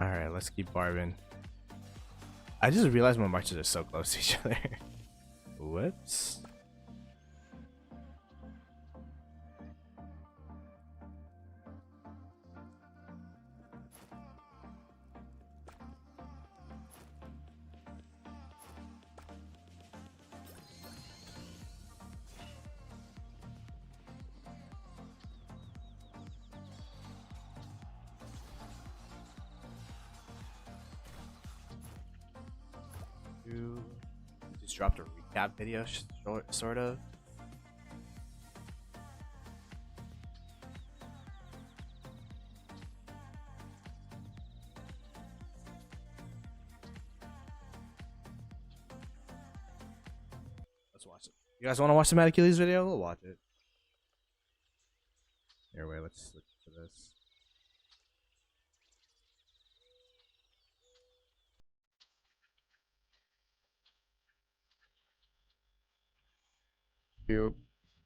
Alright, let's keep barbing. I just realized my marches are so close to each other. Whoops. Just dropped a recap video, sort of. Let's watch it. You guys want to watch the MadAkiles video? We'll watch it. Here, wait, let's look for this.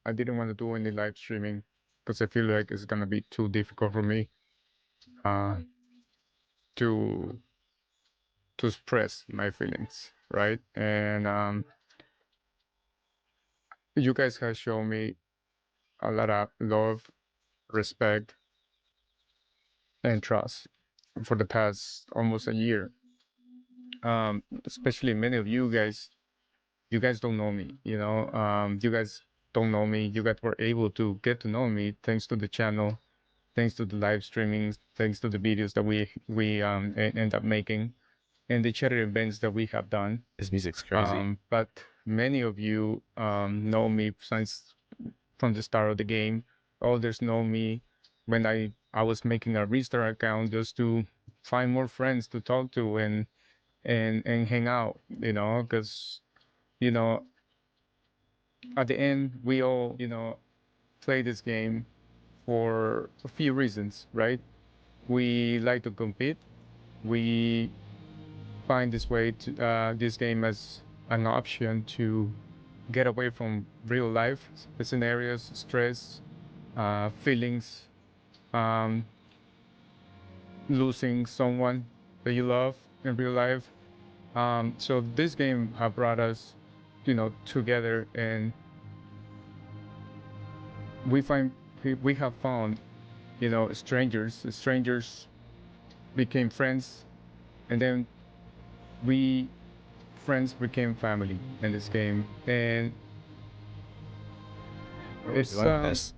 I didn't want to do any live streaming because I feel like it's gonna be too difficult for me to express my feelings, right? And you guys have shown me a lot of love, respect, and trust for the past almost a year. Especially many of you guys don't know me, you know. You guys don't know me. You guys were able to get to know me thanks to the channel, thanks to the live streamings, thanks to the videos that we end up making, and the charity events that we have done. This music's crazy. But many of you know me since from the start of the game. Others know me when I was making a restart account just to find more friends to talk to and hang out, you know, because you know at the end we all play this game for a few reasons, right? We like to compete. We find this game as an option to get away from real life scenarios, stress, feelings, um, losing someone that you love in real life. So this game have brought us, together, and we have found, strangers. Strangers became friends, and then we friends became family in this game, and it's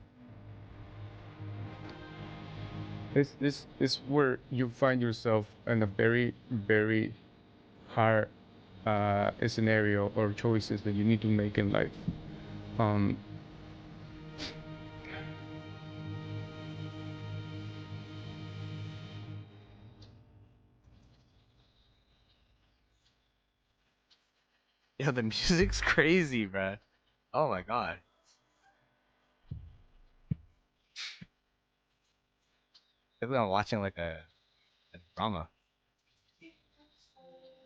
it's where you find yourself in a very very hard scenario or choices that you need to make in life. Yo, the music's crazy, bruh. Oh my god. I feel like I'm watching like a drama.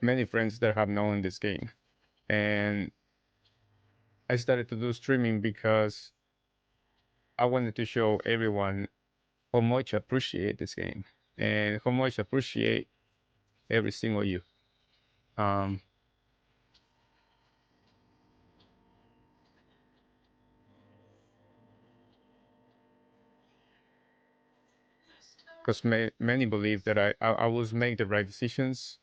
Many friends that have known this game, and I started to do streaming because I wanted to show everyone how much I appreciate this game and how much I appreciate every single you. Um, because many believe that I always make the right decisions.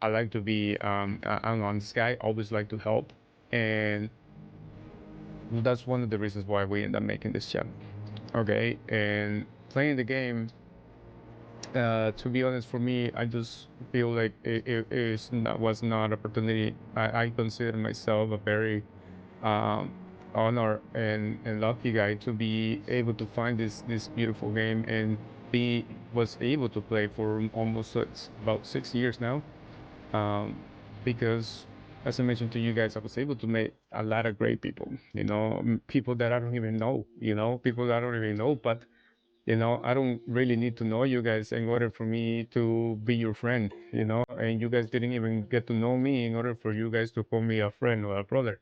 I like to be I'm on this guy, always like to help, and that's one of the reasons why we end up making this channel. Okay, and playing the game. To be honest, for me, I just feel like was not opportunity. I consider myself a very um, honor and lucky guy to be able to find this beautiful game and be was able to play for almost about 6 years now. Um, because as I mentioned to you guys, I was able to meet a lot of great people. You know, people that I don't even know. You know, people that I don't even know, but I don't really need to know you guys in order for me to be your friend, and you guys didn't even get to know me in order for you guys to call me a friend or a brother.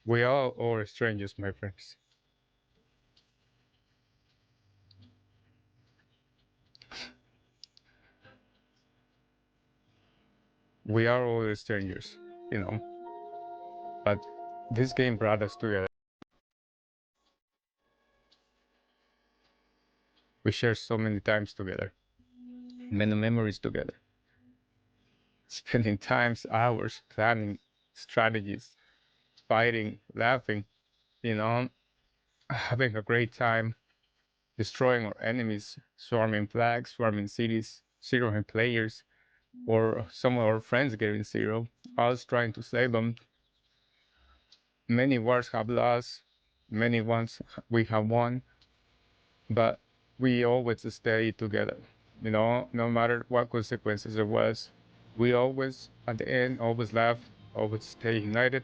We all are strangers, my friends. We are all strangers, you know, but this game brought us together. We shared so many times together, many memories together, spending times, hours, planning strategies, fighting, laughing, you know, having a great time, destroying our enemies, swarming flags, swarming cities, zeroing players, or some of our friends getting zero, us trying to save them. Many wars have lost, many ones we have won, but we always stay together. No matter what consequences there was, we always, at the end, always laugh, always stay united.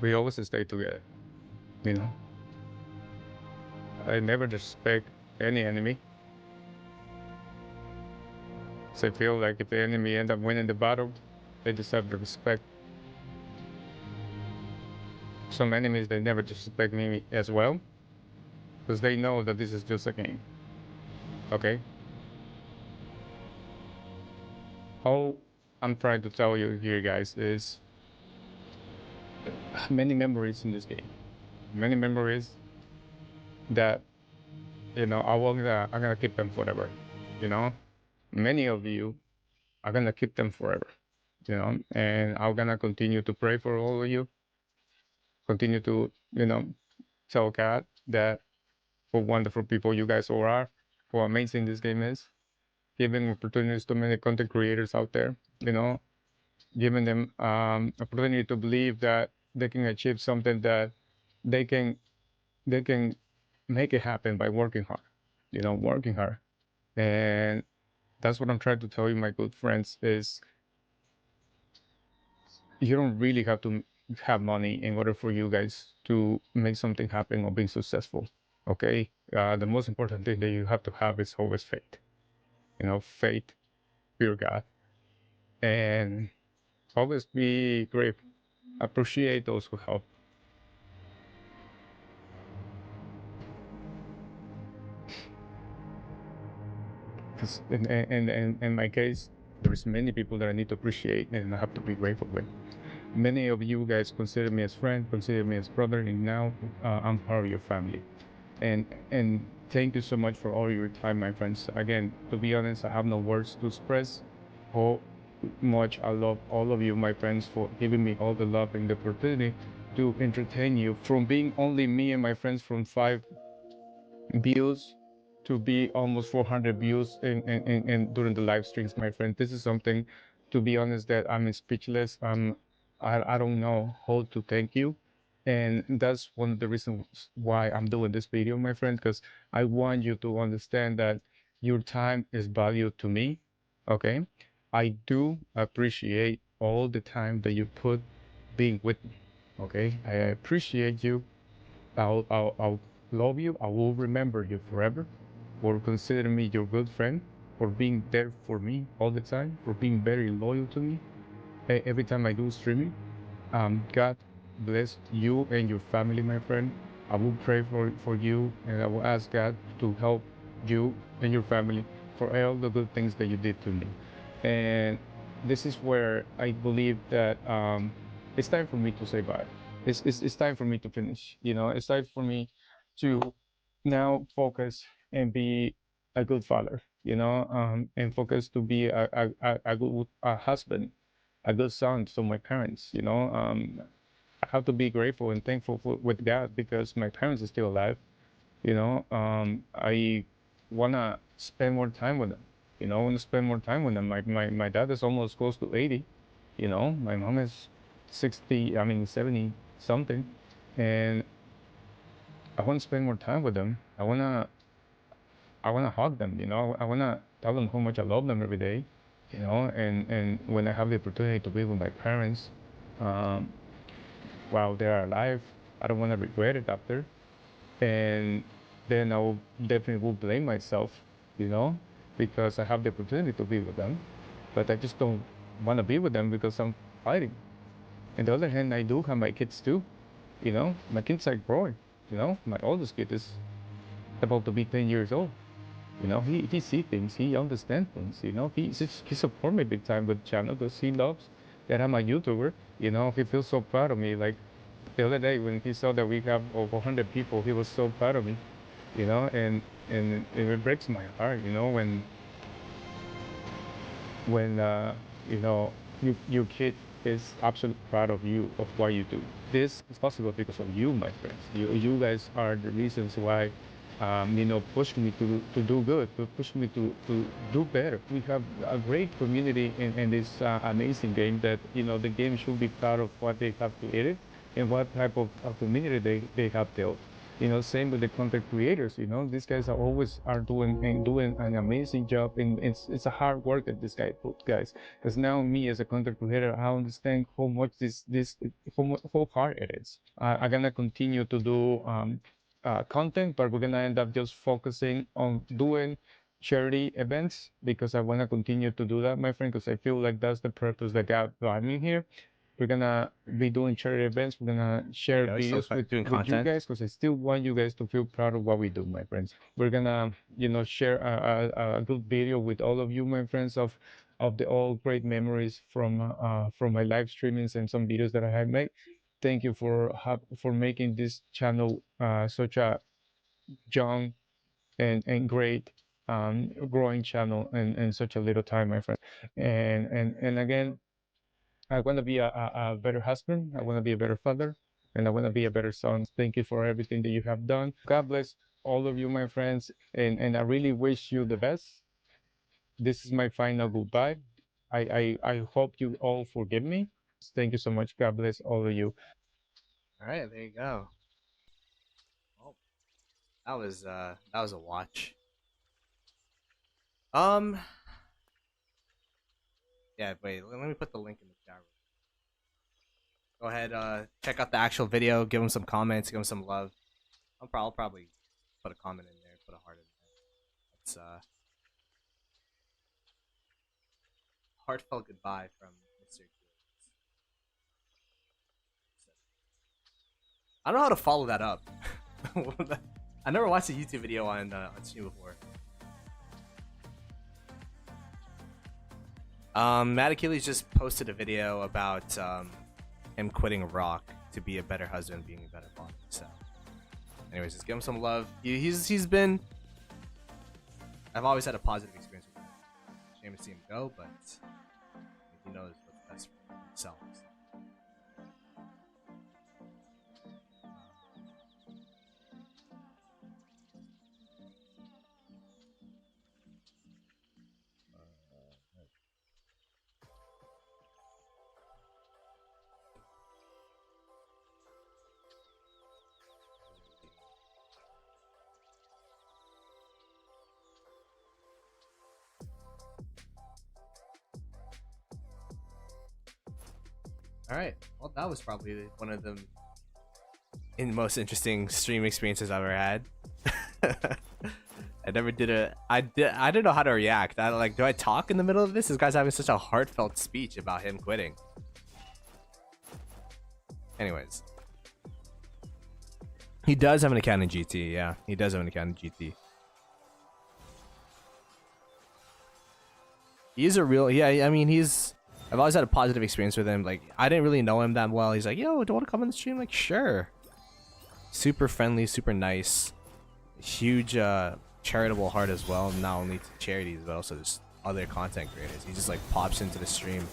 We always stay together. You know, I never disrespect any enemy. So I feel like if the enemy end up winning the battle, they deserve the respect. Some enemies, they never disrespect me as well, because they know that this is just a game. Okay? All I'm trying to tell you here, guys, is many memories in this game. Many memories that, I'm gonna keep them forever. You know? Many of you are gonna keep them forever. And I'm gonna continue to pray for all of you. Continue to, tell God that how wonderful people you guys all are, how amazing this game is, giving opportunities to many content creators out there, giving them opportunity to believe that they can achieve something that they can they can make it happen by working hard, working hard. And that's what I'm trying to tell you, my good friends, is you don't really have to have money in order for you guys to make something happen or be successful. Okay, the most important thing that you have to have is always faith. Faith, fear God, and always be grateful. Appreciate those who help. Because in my case, there's many people that I need to appreciate and I have to be grateful with. Many of you guys consider me as friend, consider me as brother, and now I'm part of your family. And thank you so much for all your time, my friends. Again, to be honest, I have no words to express how much I love all of you, my friends, for giving me all the love and the opportunity to entertain you, from being only me and my friends from 5 views to be almost 400 views in during the live streams, my friend. This is something, to be honest, that I'm speechless. I don't know how to thank you. And that's one of the reasons why I'm doing this video, my friend, because I want you to understand that your time is valued to me. Okay. I do appreciate all the time that you put being with me. Okay. I appreciate you. I'll love you. I will remember you forever for considering me your good friend, for being there for me all the time, for being very loyal to me every time I do streaming. God bless you and your family, my friend. I will pray for you, and I will ask God to help you and your family for all the good things that you did to me. And this is where I believe that it's time for me to say bye. It's time for me to finish. You know, it's time for me to now focus and be a good father. You know, and focus to be a good husband, a good son to my parents. You know, I have to be grateful and thankful with God because my parents are still alive. You know, I wanna spend more time with them. You know, I wanna spend more time with them. My dad is almost close to 80. You know, my mom is 60. I mean 70 something, and I want to spend more time with them. I wanna hug them. You know, I wanna tell them how much I love them every day. You know, and when I have the opportunity to be with my parents, um, while they are alive, I don't want to regret it after. And then I will definitely will blame myself, you know, because I have the opportunity to be with them, but I just don't want to be with them because I'm fighting. On the other hand, I do have my kids too, you know, my kids are growing, you know, my oldest kid is about to be 10 years old. You know, he see things, he understand things, you know, he support me big time with channel because he loves that I'm a YouTuber, you know, he feels so proud of me. Like the other day when he saw that we have over 100 people, he was so proud of me, you know, and it breaks my heart, you know, when you know your kid is absolutely proud of you, of what you do. This is possible because of you, my friends. You guys are the reasons why you know, push me to do good, to push me to do better. We have a great community in this amazing game that, you know, the game should be proud of what they have created and what type of community they have built. You know, same with the content creators. You know, these guys are always are doing an amazing job, and it's a hard work that this guys. Because now me as a content creator, I understand how much this how hard it is. I'm gonna continue to do content, but we're gonna end up just focusing on doing charity events because I want to continue to do that, my friend, because I feel like that's the purpose that got me here. We're gonna be doing charity events. We're gonna share Yeah, we still videos doing with you content. guys because I still want you guys to feel proud of what we do, my friends. We're gonna, you know, share a good video with all of you, my friends, of the all great memories from my live streamings and some videos that I have made. Thank you for making this channel such a young and great growing channel in such a little time, my friend. And again, I want to be a better husband. I want to be a better father, and I want to be a better son. Thank you for everything that you have done. God bless all of you, my friends, and I really wish you the best. This is my final goodbye. I hope you all forgive me. Thank you so much. God bless all of you. All right, there you go. Oh, that was a watch. Um, yeah, wait, let me put the link in the chat. Go ahead, check out the actual video. Give him some comments. Give him some love. I'll probably put a comment in there. Put a heart in there. It's heartfelt goodbye from Mr. Gibbs. I don't know how to follow that up. I never watched a YouTube video on stream before. MadAkiles just posted a video about him quitting Rock to be a better husband, being a better father. So, anyways, just give him some love. He's been. I've always had a positive experience with him. Shame to see him go, but he knows what's best for himself. All right. Well, that was probably one of the most interesting stream experiences I've ever had. I never did a. I didn't know how to react. I like. Do I talk in the middle of this? This guy's having such a heartfelt speech about him quitting. Anyways, he does have an account in GT. Yeah, he does have an account in GT. He's a real. Yeah, I mean, he's. I've always had a positive experience with him. Like, I didn't really know him that well. He's like, yo, do you want to come on the stream? Like, sure. Super friendly, super nice. Huge charitable heart as well. Not only to charities, but also just other content creators. He just like pops into the stream,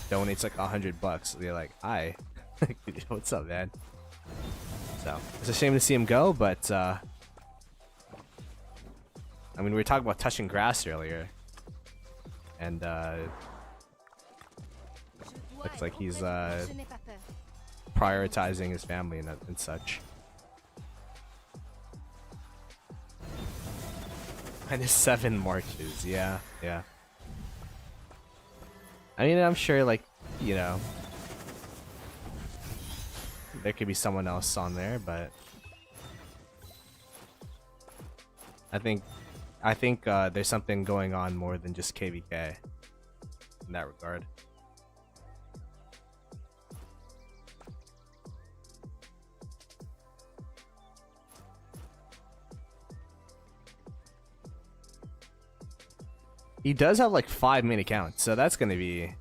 donates like $100. They're like, hi. What's up, man? So, it's a shame to see him go, but I mean, we were talking about touching grass earlier. And looks like he's prioritizing his family and such. -7 marches, yeah. I mean, I'm sure, like, you know, there could be someone else on there, but I think there's something going on more than just KVK in that regard. He does have like 5 main accounts, so that's gonna be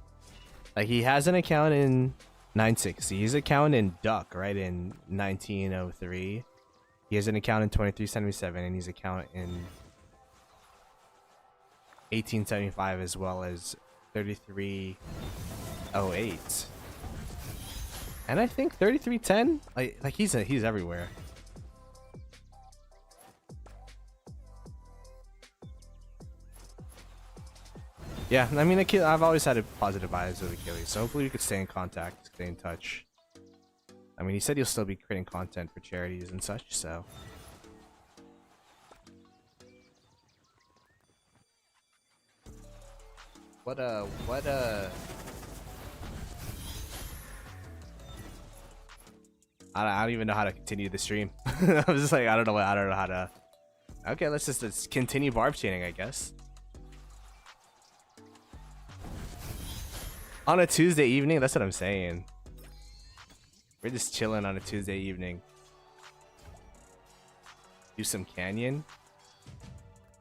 like, he has an account in 960. He's an account in Duck, right, in 1903. He has an account in 2377, and he's an account in 1875 as well as 3308. And I think 3310. Like he's everywhere. Yeah, I mean, I've always had a positive bias with Achilles, so hopefully we could stay in contact, stay in touch. I mean, he said he'll still be creating content for charities and such, so. What I don't even know how to continue the stream. I was just like, I don't know how to. Okay, let's continue barb chaining, I guess. On a Tuesday evening, that's what I'm saying. We're just chilling on a Tuesday evening. Do some canyon.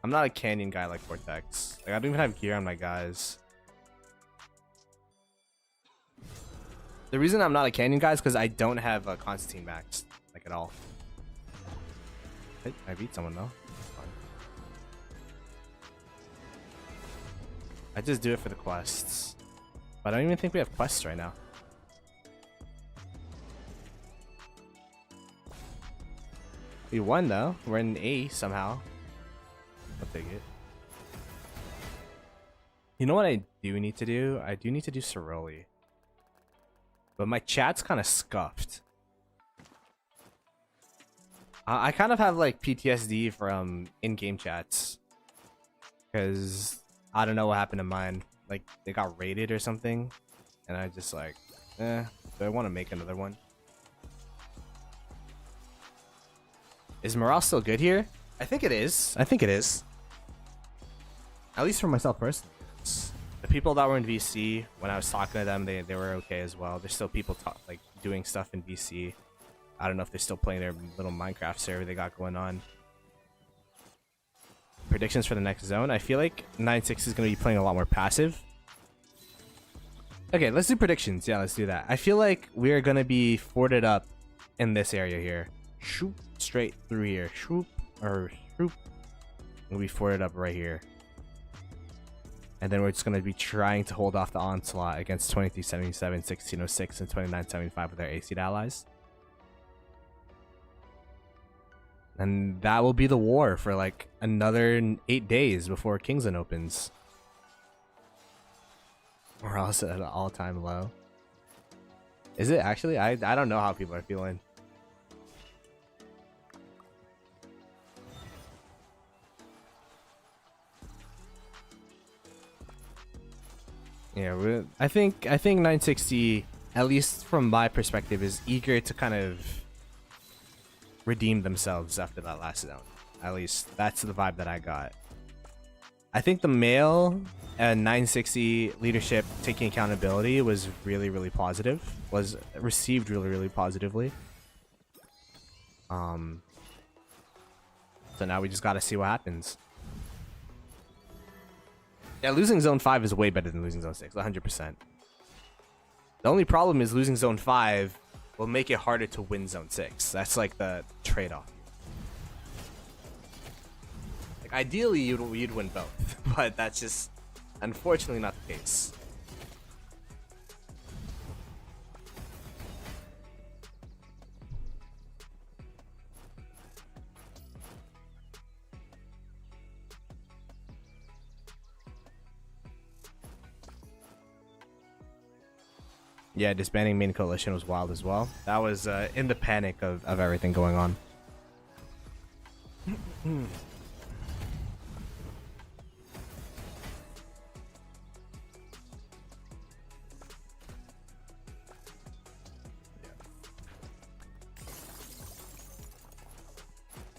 I'm not a canyon guy like Vortex. Like, I don't even have gear on my guys. The reason I'm not a canyon guy is because I don't have a Constantine max, like, at all. I beat someone though. I just do it for the quests. But I don't even think we have quests right now. We won though. We're in A somehow. I'll take it. You know what I do need to do? I do need to do Ceroli. But my chat's kind of scuffed. I kind of have like PTSD from in-game chats. Because I don't know what happened to mine. Like, they got raided or something. And I just like, do I want to make another one? Is morale still good here? I think it is. I think it is. At least for myself personally. The people that were in VC, when I was talking to them, they were okay as well. There's still people like doing stuff in VC. I don't know if they're still playing their little Minecraft server they got going on. Predictions for the next zone. I feel like 9-6 is going to be playing a lot more passive. Okay, let's do predictions. Yeah, let's do that. I feel like we're going to be forted up in this area here. Shoop, straight through here. Shoop, or shoop. We'll be forted up right here. And then we're just going to be trying to hold off the onslaught against 2377, 1606, and 2975 with our AC allies. And that will be the war for like another 8 days before Kingsland opens. We're also at an all-time low. Is it actually? I don't know how people are feeling. Yeah, I think 960, at least from my perspective, is eager to kind of redeem themselves after that last zone. At least that's the vibe that I got. I think the male and 960 leadership taking accountability was really positive. Was received really positively. So now we just gotta see what happens. Yeah, losing zone 5 is way better than losing zone 6, 100%. The only problem is losing zone 5 will make it harder to win zone 6. That's like the trade-off. Like ideally you'd win both, but that's just unfortunately not the case. Yeah, disbanding main coalition was wild as well. That was in the panic of everything going on.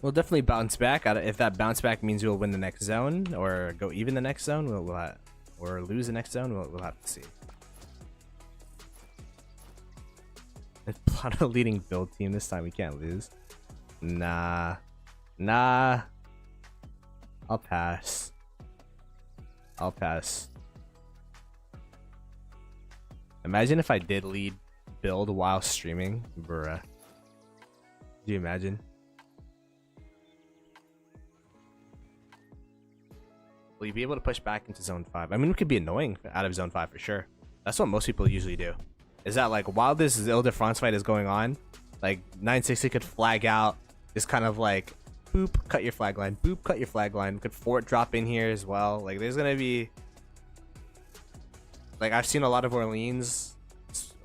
We'll definitely bounce back. If that bounce back means we'll win the next zone or go even the next zone, or lose the next zone, we'll have to see. Ploto leading build team this time. We can't lose. Nah. I'll pass. Imagine if I did lead build while streaming, bruh. Do you imagine? Will you be able to push back into zone 5? I mean, it could be annoying out of zone 5 for sure. That's what most people usually do. Is that like while this Île-de-France fight is going on, like 960 could flag out, just kind of like boop, cut your flag line, boop, cut your flag line. Could fort drop in here as well. Like there's gonna be, like I've seen a lot of Orleans,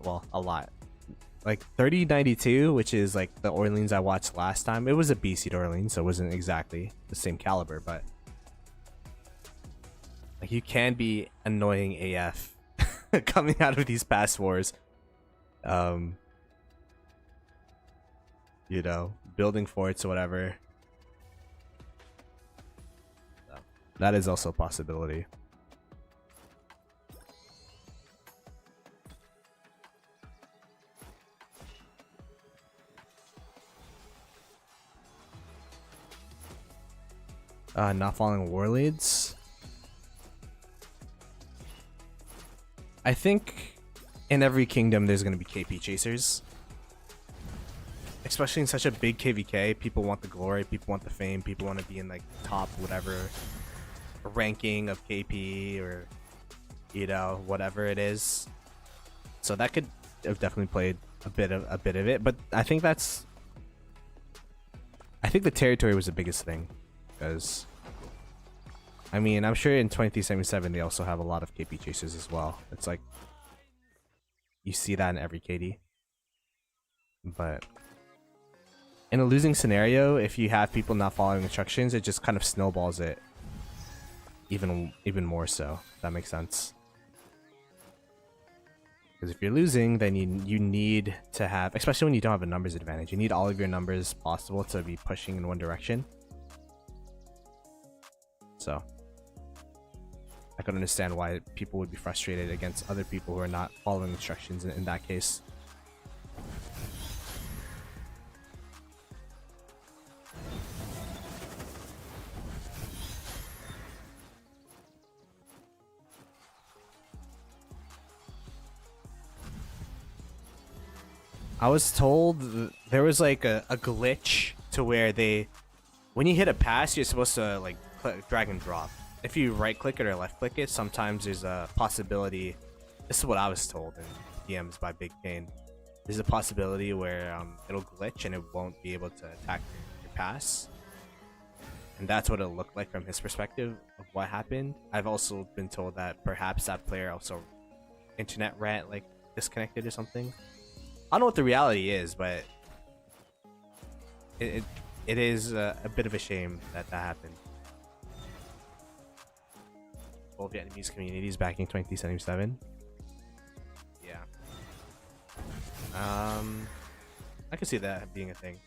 well, a lot. Like 3092, which is like the Orleans I watched last time. It was a B seed Orleans, so it wasn't exactly the same caliber, but like you can be annoying AF coming out of these past wars. You know, building forts or whatever. So, that is also a possibility. Not following war leads. I think in every kingdom there's going to be KP chasers. Especially in such a big KVK, people want the glory, people want the fame, people want to be in like top whatever ranking of KP or, you know, whatever it is. So that could have definitely played a bit of it, but I think the territory was the biggest thing, because I mean, I'm sure in 2377 they also have a lot of KP chasers as well. It's like you see that in every KD. But in a losing scenario, if you have people not following instructions, it just kind of snowballs it even more so. If that makes sense. Because if you're losing, then you need to have, especially when you don't have a numbers advantage, you need all of your numbers possible to be pushing in one direction. So I could understand why people would be frustrated against other people who are not following instructions in that case. I was told there was like a glitch to where when you hit a pass, you're supposed to like drag and drop. If you right click it or left click it, sometimes there's a possibility. This is what I was told in DMs by Big Pain. There's a possibility where it'll glitch and it won't be able to attack your pass. And that's what it'll look like from his perspective of what happened. I've also been told that perhaps that player also internet rant like disconnected or something. I don't know what the reality is, but it is a bit of a shame that happened. full Vietnamese communities backing 2077. Yeah. I could see that being a thing.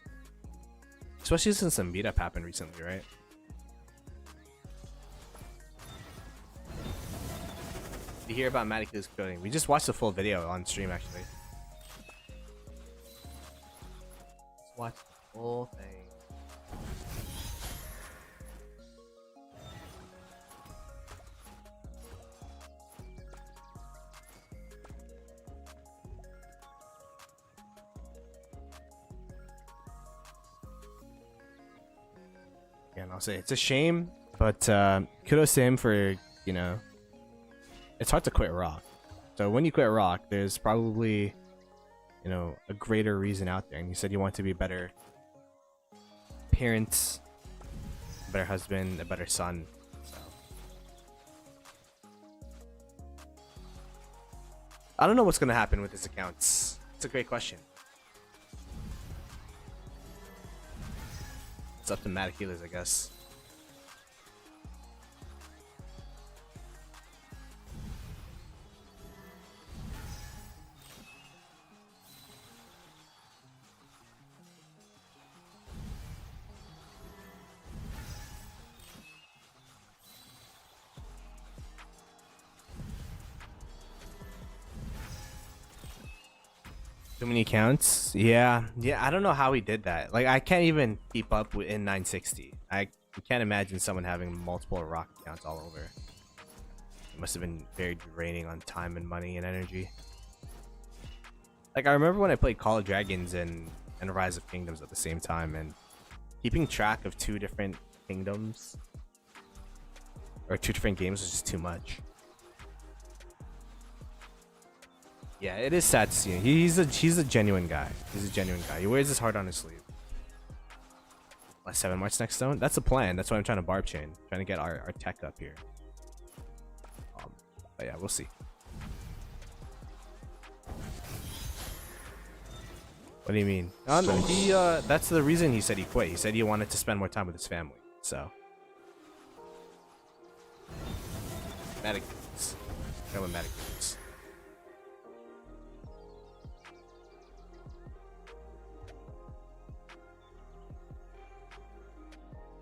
Especially since some meetup happened recently, right? You hear about MadAkiles coding. We just watched the full video on stream, actually. Let's watch the whole thing. Yeah, and I'll say it's a shame, but kudos to him for, you know, it's hard to quit rock. So when you quit rock, there's probably, you know, a greater reason out there. And you said you want to be a better parent, a better husband, a better son. So I don't know what's gonna happen with his accounts. It's a great question. It's up to MadAkiles, I guess. Too many accounts? Yeah, I don't know how he did that. Like, I can't even keep up with in 960. I can't imagine someone having multiple rock accounts all over. It must have been very draining on time and money and energy. Like, I remember when I played Call of Dragons and Rise of Kingdoms at the same time, and keeping track of 2 different kingdoms or 2 different games was just too much. Yeah, it is sad to see him. He's a genuine guy. He's a genuine guy. He wears his heart on his sleeve. Last 7 March next zone? That's the plan. That's why I'm trying to barb chain. Trying to get our tech up here. But yeah, we'll see. What do you mean? Oh, no, he that's the reason he said he quit. He said he wanted to spend more time with his family. So MadAkiles. Go with MadAkiles.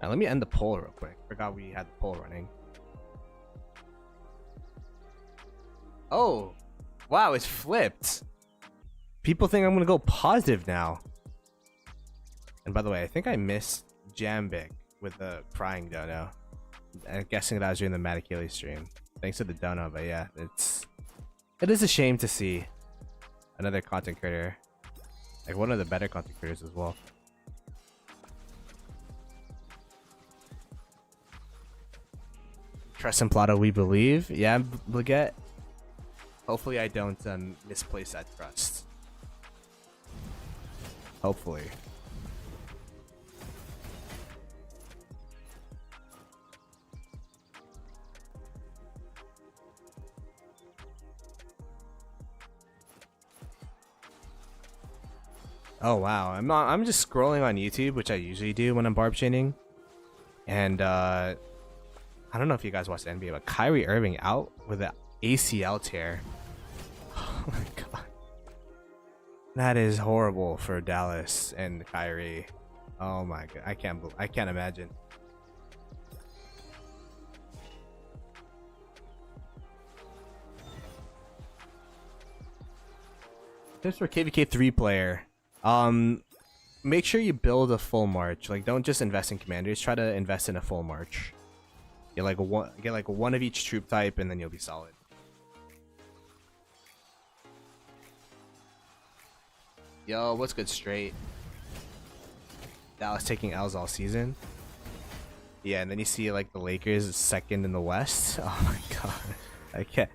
Now, let me end the poll real quick. Forgot we had the poll running. Oh, wow, it's flipped. People think I'm gonna go positive now. And by the way, I think I missed Jambic with the crying dono. I'm guessing that I was during the MadAkiles stream. Thanks to the dono, but yeah, it is a shame to see another content creator, like one of the better content creators as well. Trust in Ploto, we believe. Yeah, Baguette. Hopefully I don't misplace that trust. Hopefully. Oh wow, I'm just scrolling on YouTube, which I usually do when I'm barb chaining. And I don't know if you guys watch the NBA, but Kyrie Irving out with an ACL tear. Oh my god. That is horrible for Dallas and Kyrie. Oh my god. I can't imagine. Tips for KVK 3 player. Make sure you build a full march. Like, don't just invest in commanders, try to invest in a full march. Get like one of each troop type, and then you'll be solid. Yo, what's good, straight? Dallas taking L's all season. Yeah, and then you see like the Lakers second in the West. Oh my god, I can't.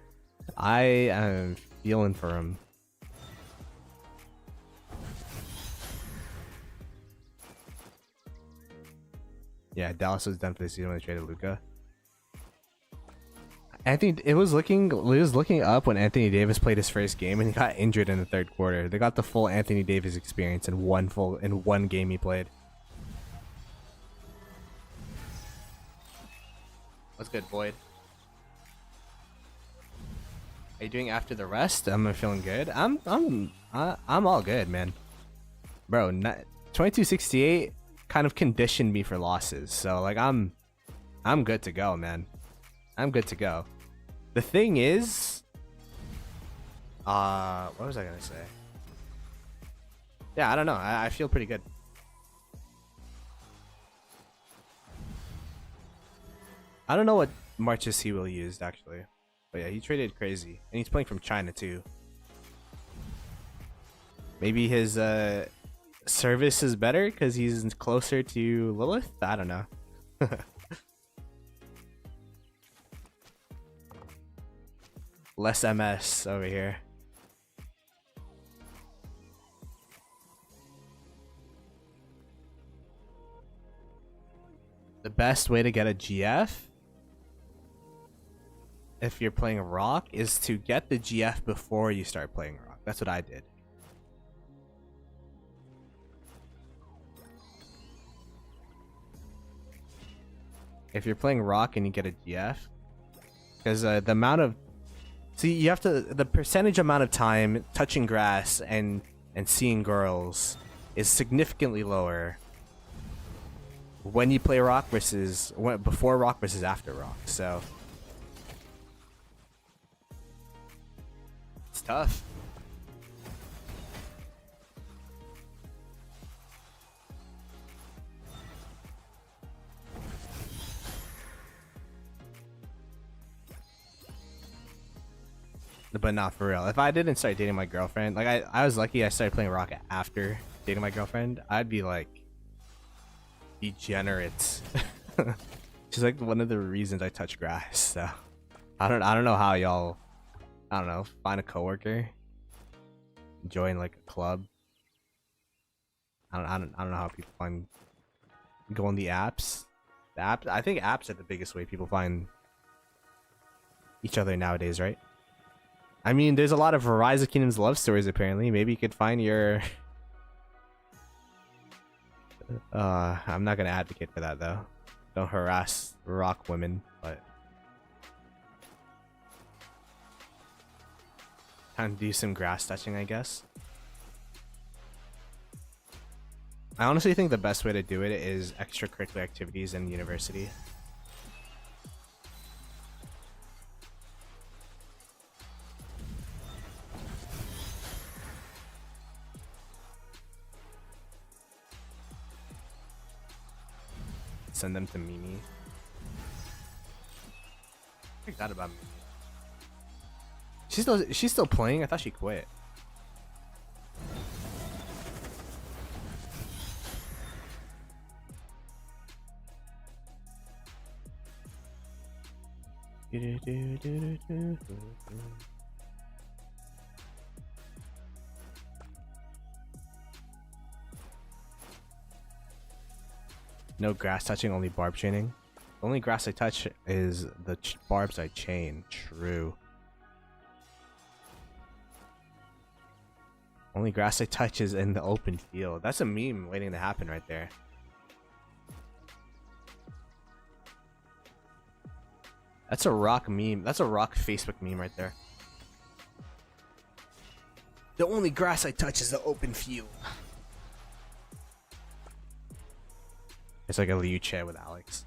I am feeling for him. Yeah, Dallas was done for the season when they traded Luka. It was looking up when Anthony Davis played his first game and he got injured in the 3rd quarter. They got the full Anthony Davis experience in one game he played. What's good, Void? Are you doing after the rest? I'm feeling good. I'm all good, man. Bro, 2268 kind of conditioned me for losses, so like I'm good to go, man. I'm good to go. The thing is, what was I gonna say? Yeah, I don't know. I feel pretty good. I don't know what marches he will use actually, but yeah, he traded crazy, and he's playing from China too. Maybe his service is better because he's closer to Lilith. I don't know. Less MS over here. The best way to get a GF if you're playing Rock is to get the GF before you start playing Rock. That's what I did. If you're playing Rock and you get a GF, because the amount of you have to the percentage amount of time touching grass and seeing girls is significantly lower when you play Rock versus before Rock versus after Rock. So it's tough. But not for real. If I didn't start dating my girlfriend, like I was lucky I started playing Rock after dating my girlfriend, I'd be like degenerate. She's like one of the reasons I touch grass. So I don't know how y'all, I don't know, find a coworker, join like a club. I don't know how people find go on the apps. I think apps are the biggest way people find each other nowadays, right? I mean, there's a lot of Rise of Kingdoms love stories apparently. Maybe you could find your I'm not gonna advocate for that though. Don't harass Rock women, but time to do some grass touching, I guess. I honestly think the best way to do it is extracurricular activities in university. Send them to Mimi. I forgot about Mimi. She's still playing? I thought she quit. No grass touching, only barb chaining. The only grass I touch is the barbs I chain. True. Only grass I touch is in the open field. That's a meme waiting to happen right there. That's a Rock meme. That's a Rock Facebook meme right there. The only grass I touch is the open field. It's like a Liu Che with Alex.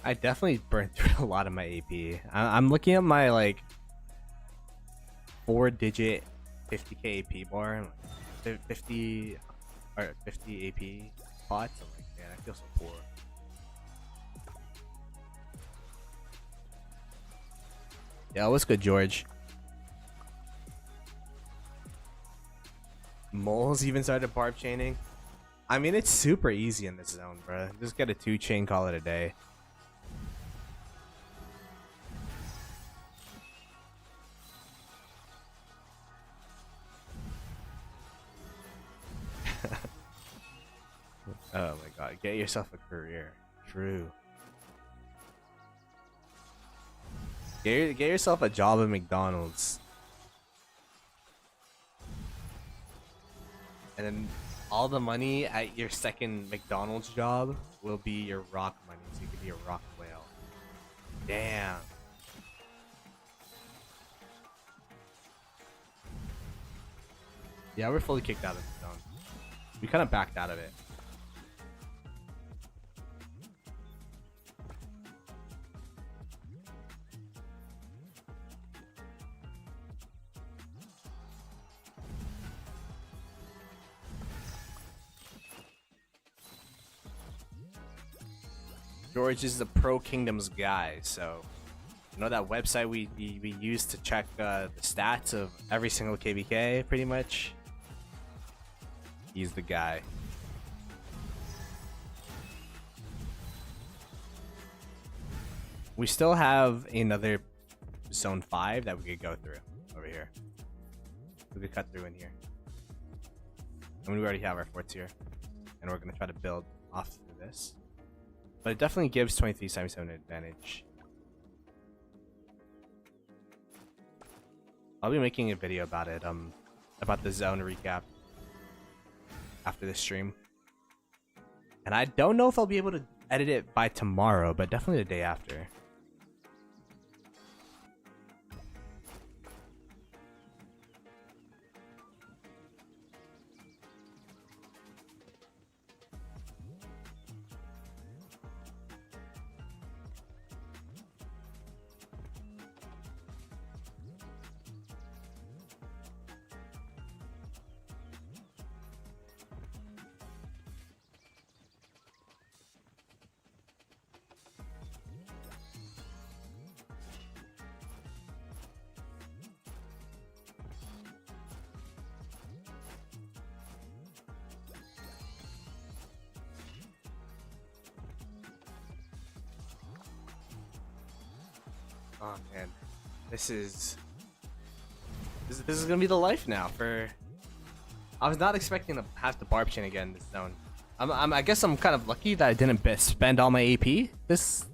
I definitely burned through a lot of my AP. I'm looking at my like 4-digit 50k AP bar, 50 or 50 AP pots. I'm like, man, I feel so poor. Yeah, what's good, George? Moles even started barb chaining. I mean, it's super easy in this zone, bro. Just get a 2-chain, call it a day. Oh my god, get yourself a career. True. Get yourself a job at McDonald's. And then all the money at your second McDonald's job will be your rock money. So you could be a rock whale. Damn. Yeah, we're fully kicked out of the zone. We kind of backed out of it. George is the Pro Kingdoms guy, so you know that website we use to check the stats of every single KVK, pretty much. He's the guy. We still have another zone 5 that we could go through over here. We could cut through in here. I mean, we already have our forts here, and we're gonna try to build off of this. But it definitely gives 2377 an advantage. I'll be making a video about it, about the zone recap after this stream. And I don't know if I'll be able to edit it by tomorrow, but definitely the day after. Oh man, this is gonna be the life now. I was not expecting to have to barb chain again in this zone. I guess I'm kind of lucky that I didn't spend all my AP this,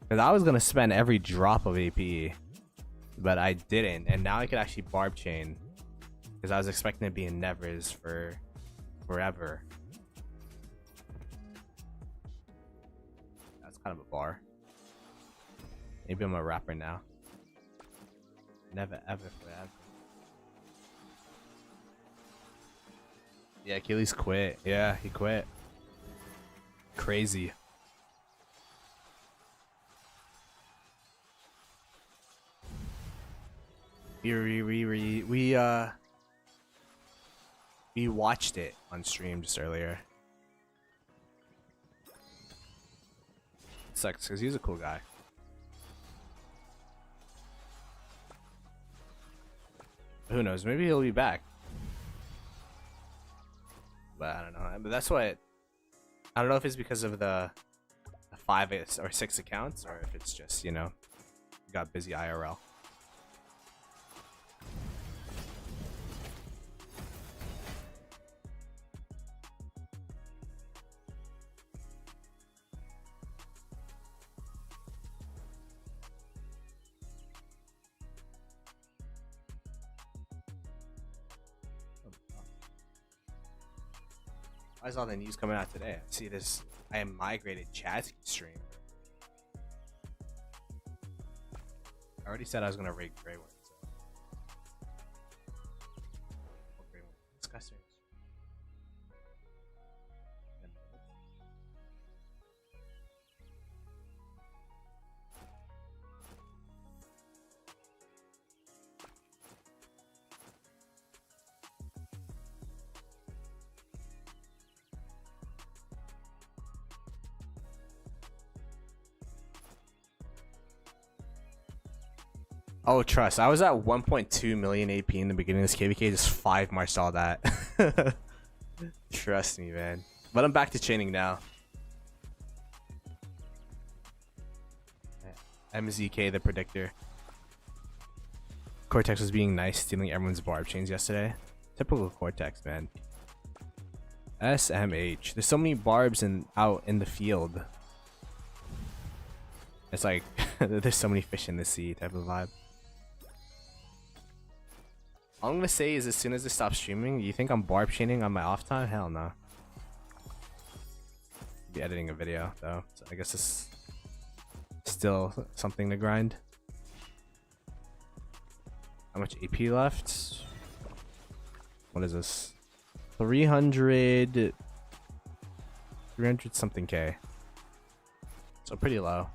because I was gonna spend every drop of AP, but I didn't, and now I could actually barb chain because I was expecting to be in Nevers for forever. That's kind of a bar. Maybe I'm a rapper now. Never ever forever. Yeah, Achilles quit. Yeah, he quit. Crazy. We watched it on stream just earlier. It sucks because he's a cool guy. Who knows? Maybe he'll be back. But I don't know. But that's what. I don't know if it's because of the 5 or 6 accounts, or if it's just, you know, got busy IRL. Why is all the news coming out today? I see this. I am migrated chat stream. I already said I was gonna raid Grey One, so. Oh, Grey One. Disgusting. Oh, trust. I was at 1.2 million AP in the beginning of this KVK. Just 5 marched all that. Trust me, man. But I'm back to chaining now. MZK, the predictor. Cortex was being nice, stealing everyone's barb chains yesterday. Typical Cortex, man. SMH. There's so many barbs out in the field. It's like There's so many fish in the sea type of vibe. All I'm gonna say is as soon as I stop streaming, you think I'm barb chaining on my off time? Hell no. Be editing a video though, so I guess it's still something to grind. How much AP left? What is this? 300 something K. So pretty low.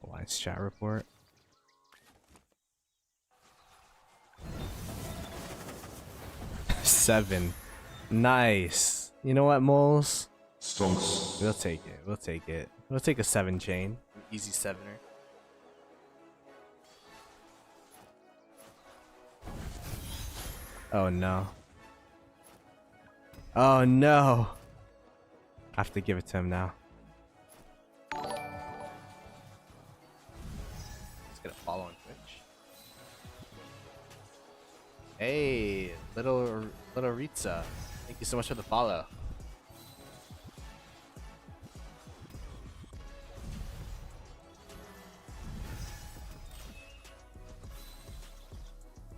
Alliance chat report. Seven. Nice. You know what, moles? Stonks. We'll take it. We'll take it. We'll take a 7 chain. Easy 7er. Oh no. Oh no. I have to give it to him now. Let's get a follow on Twitch. Hey, little Ritza. Thank you so much for the follow.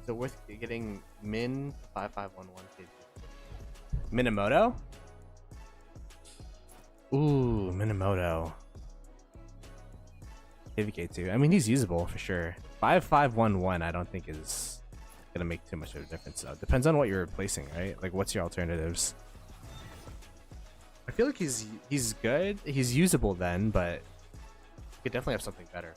So worth getting min 5511 KV. Minamoto? Ooh, Minamoto. KVK2. I mean, he's usable for sure. 5511 I don't think is gonna make too much of a difference though. Depends on what you're replacing, right? Like what's your alternatives? I feel like he's good. He's usable then, but you could definitely have something better.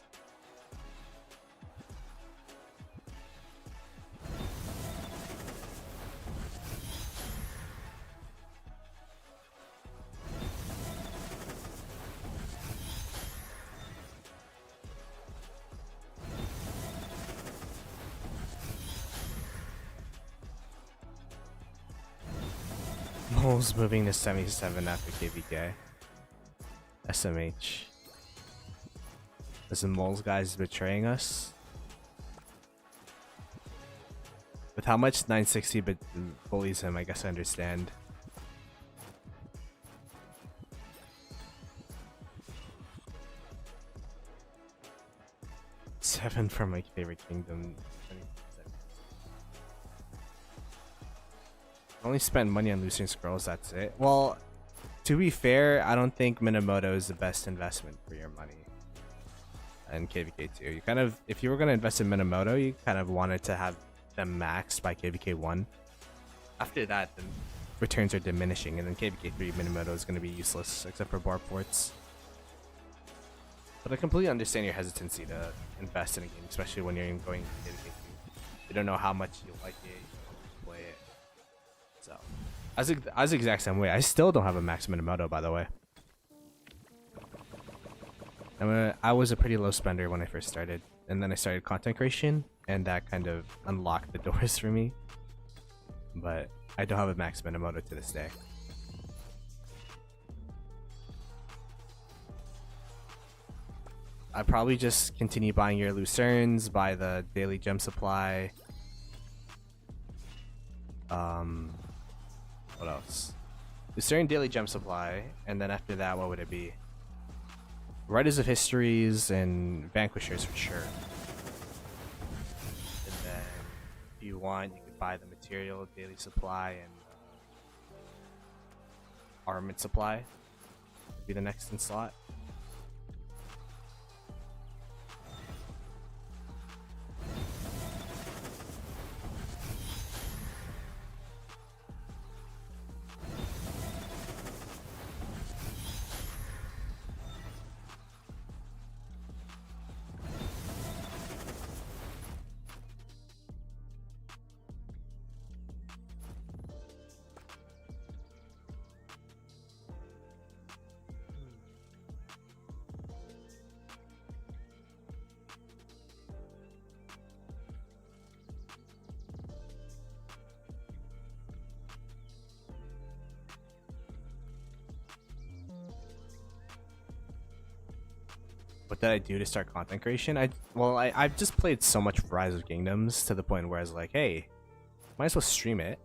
Mole's moving to 77 after KVK. SMH. Is the Mole's guys betraying us? With how much 960 but bullies him, I guess I understand. Seven from my favorite kingdom. Only spend money on losing scrolls, that's it. Well, to be fair, I don't think Minamoto is the best investment for your money. And KVK2. You kind of, if you were going to invest in Minamoto, you kind of wanted to have them maxed by KVK1. After that, the returns are diminishing, and then KVK3 Minamoto is going to be useless, except for Barb Forts. But I completely understand your hesitancy to invest in a game, especially when you're going to KVK2. You don't know how much you like it, you don't play it. So, as the exact same way, I still don't have a max Minamoto, by the way. I was a pretty low spender when I first started, and then I started content creation, and that kind of unlocked the doors for me. But I don't have a max Minamoto to this day. I probably just continue buying your Lucernes, buy the daily gem supply. What else? Lucerne daily gem supply, and then after that, what would it be? Writers of Histories and Vanquishers for sure. And then, if you want, you could buy the material daily supply and armament supply. Would be the next in slot. What did I do to start content creation? I've just played so much Rise of Kingdoms to the point where I was like, hey, might as well stream it.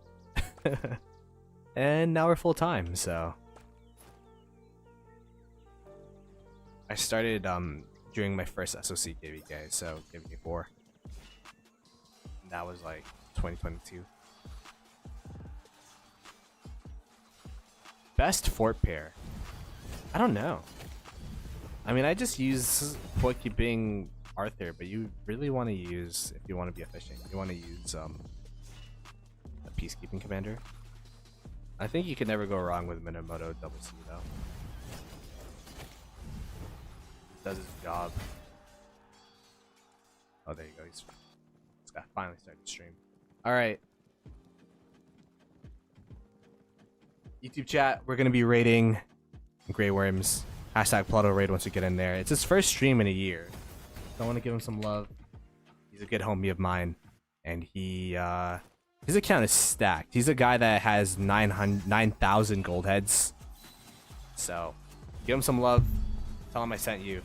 And now we're full time, so I started during my first SOC KVK, so KVK 4. And that was like 2022. Best fort pair. I don't know. I mean, I just use fort keeping Arthur, but you really want to use, if you want to be efficient, you want to use a peacekeeping commander. I think you can never go wrong with Minamoto double C though. He does his job. Oh, there you go. He's got finally started to stream. All right. YouTube chat, we're gonna be raiding Grey Worms. Hashtag Ploto raid once we get in there. It's his first stream in a year. So I want to give him some love. He's a good homie of mine, and his account is stacked. He's a guy that has 9,000 gold heads. So give him some love. Tell him I sent you.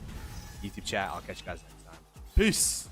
YouTube chat. I'll catch you guys next time. Peace.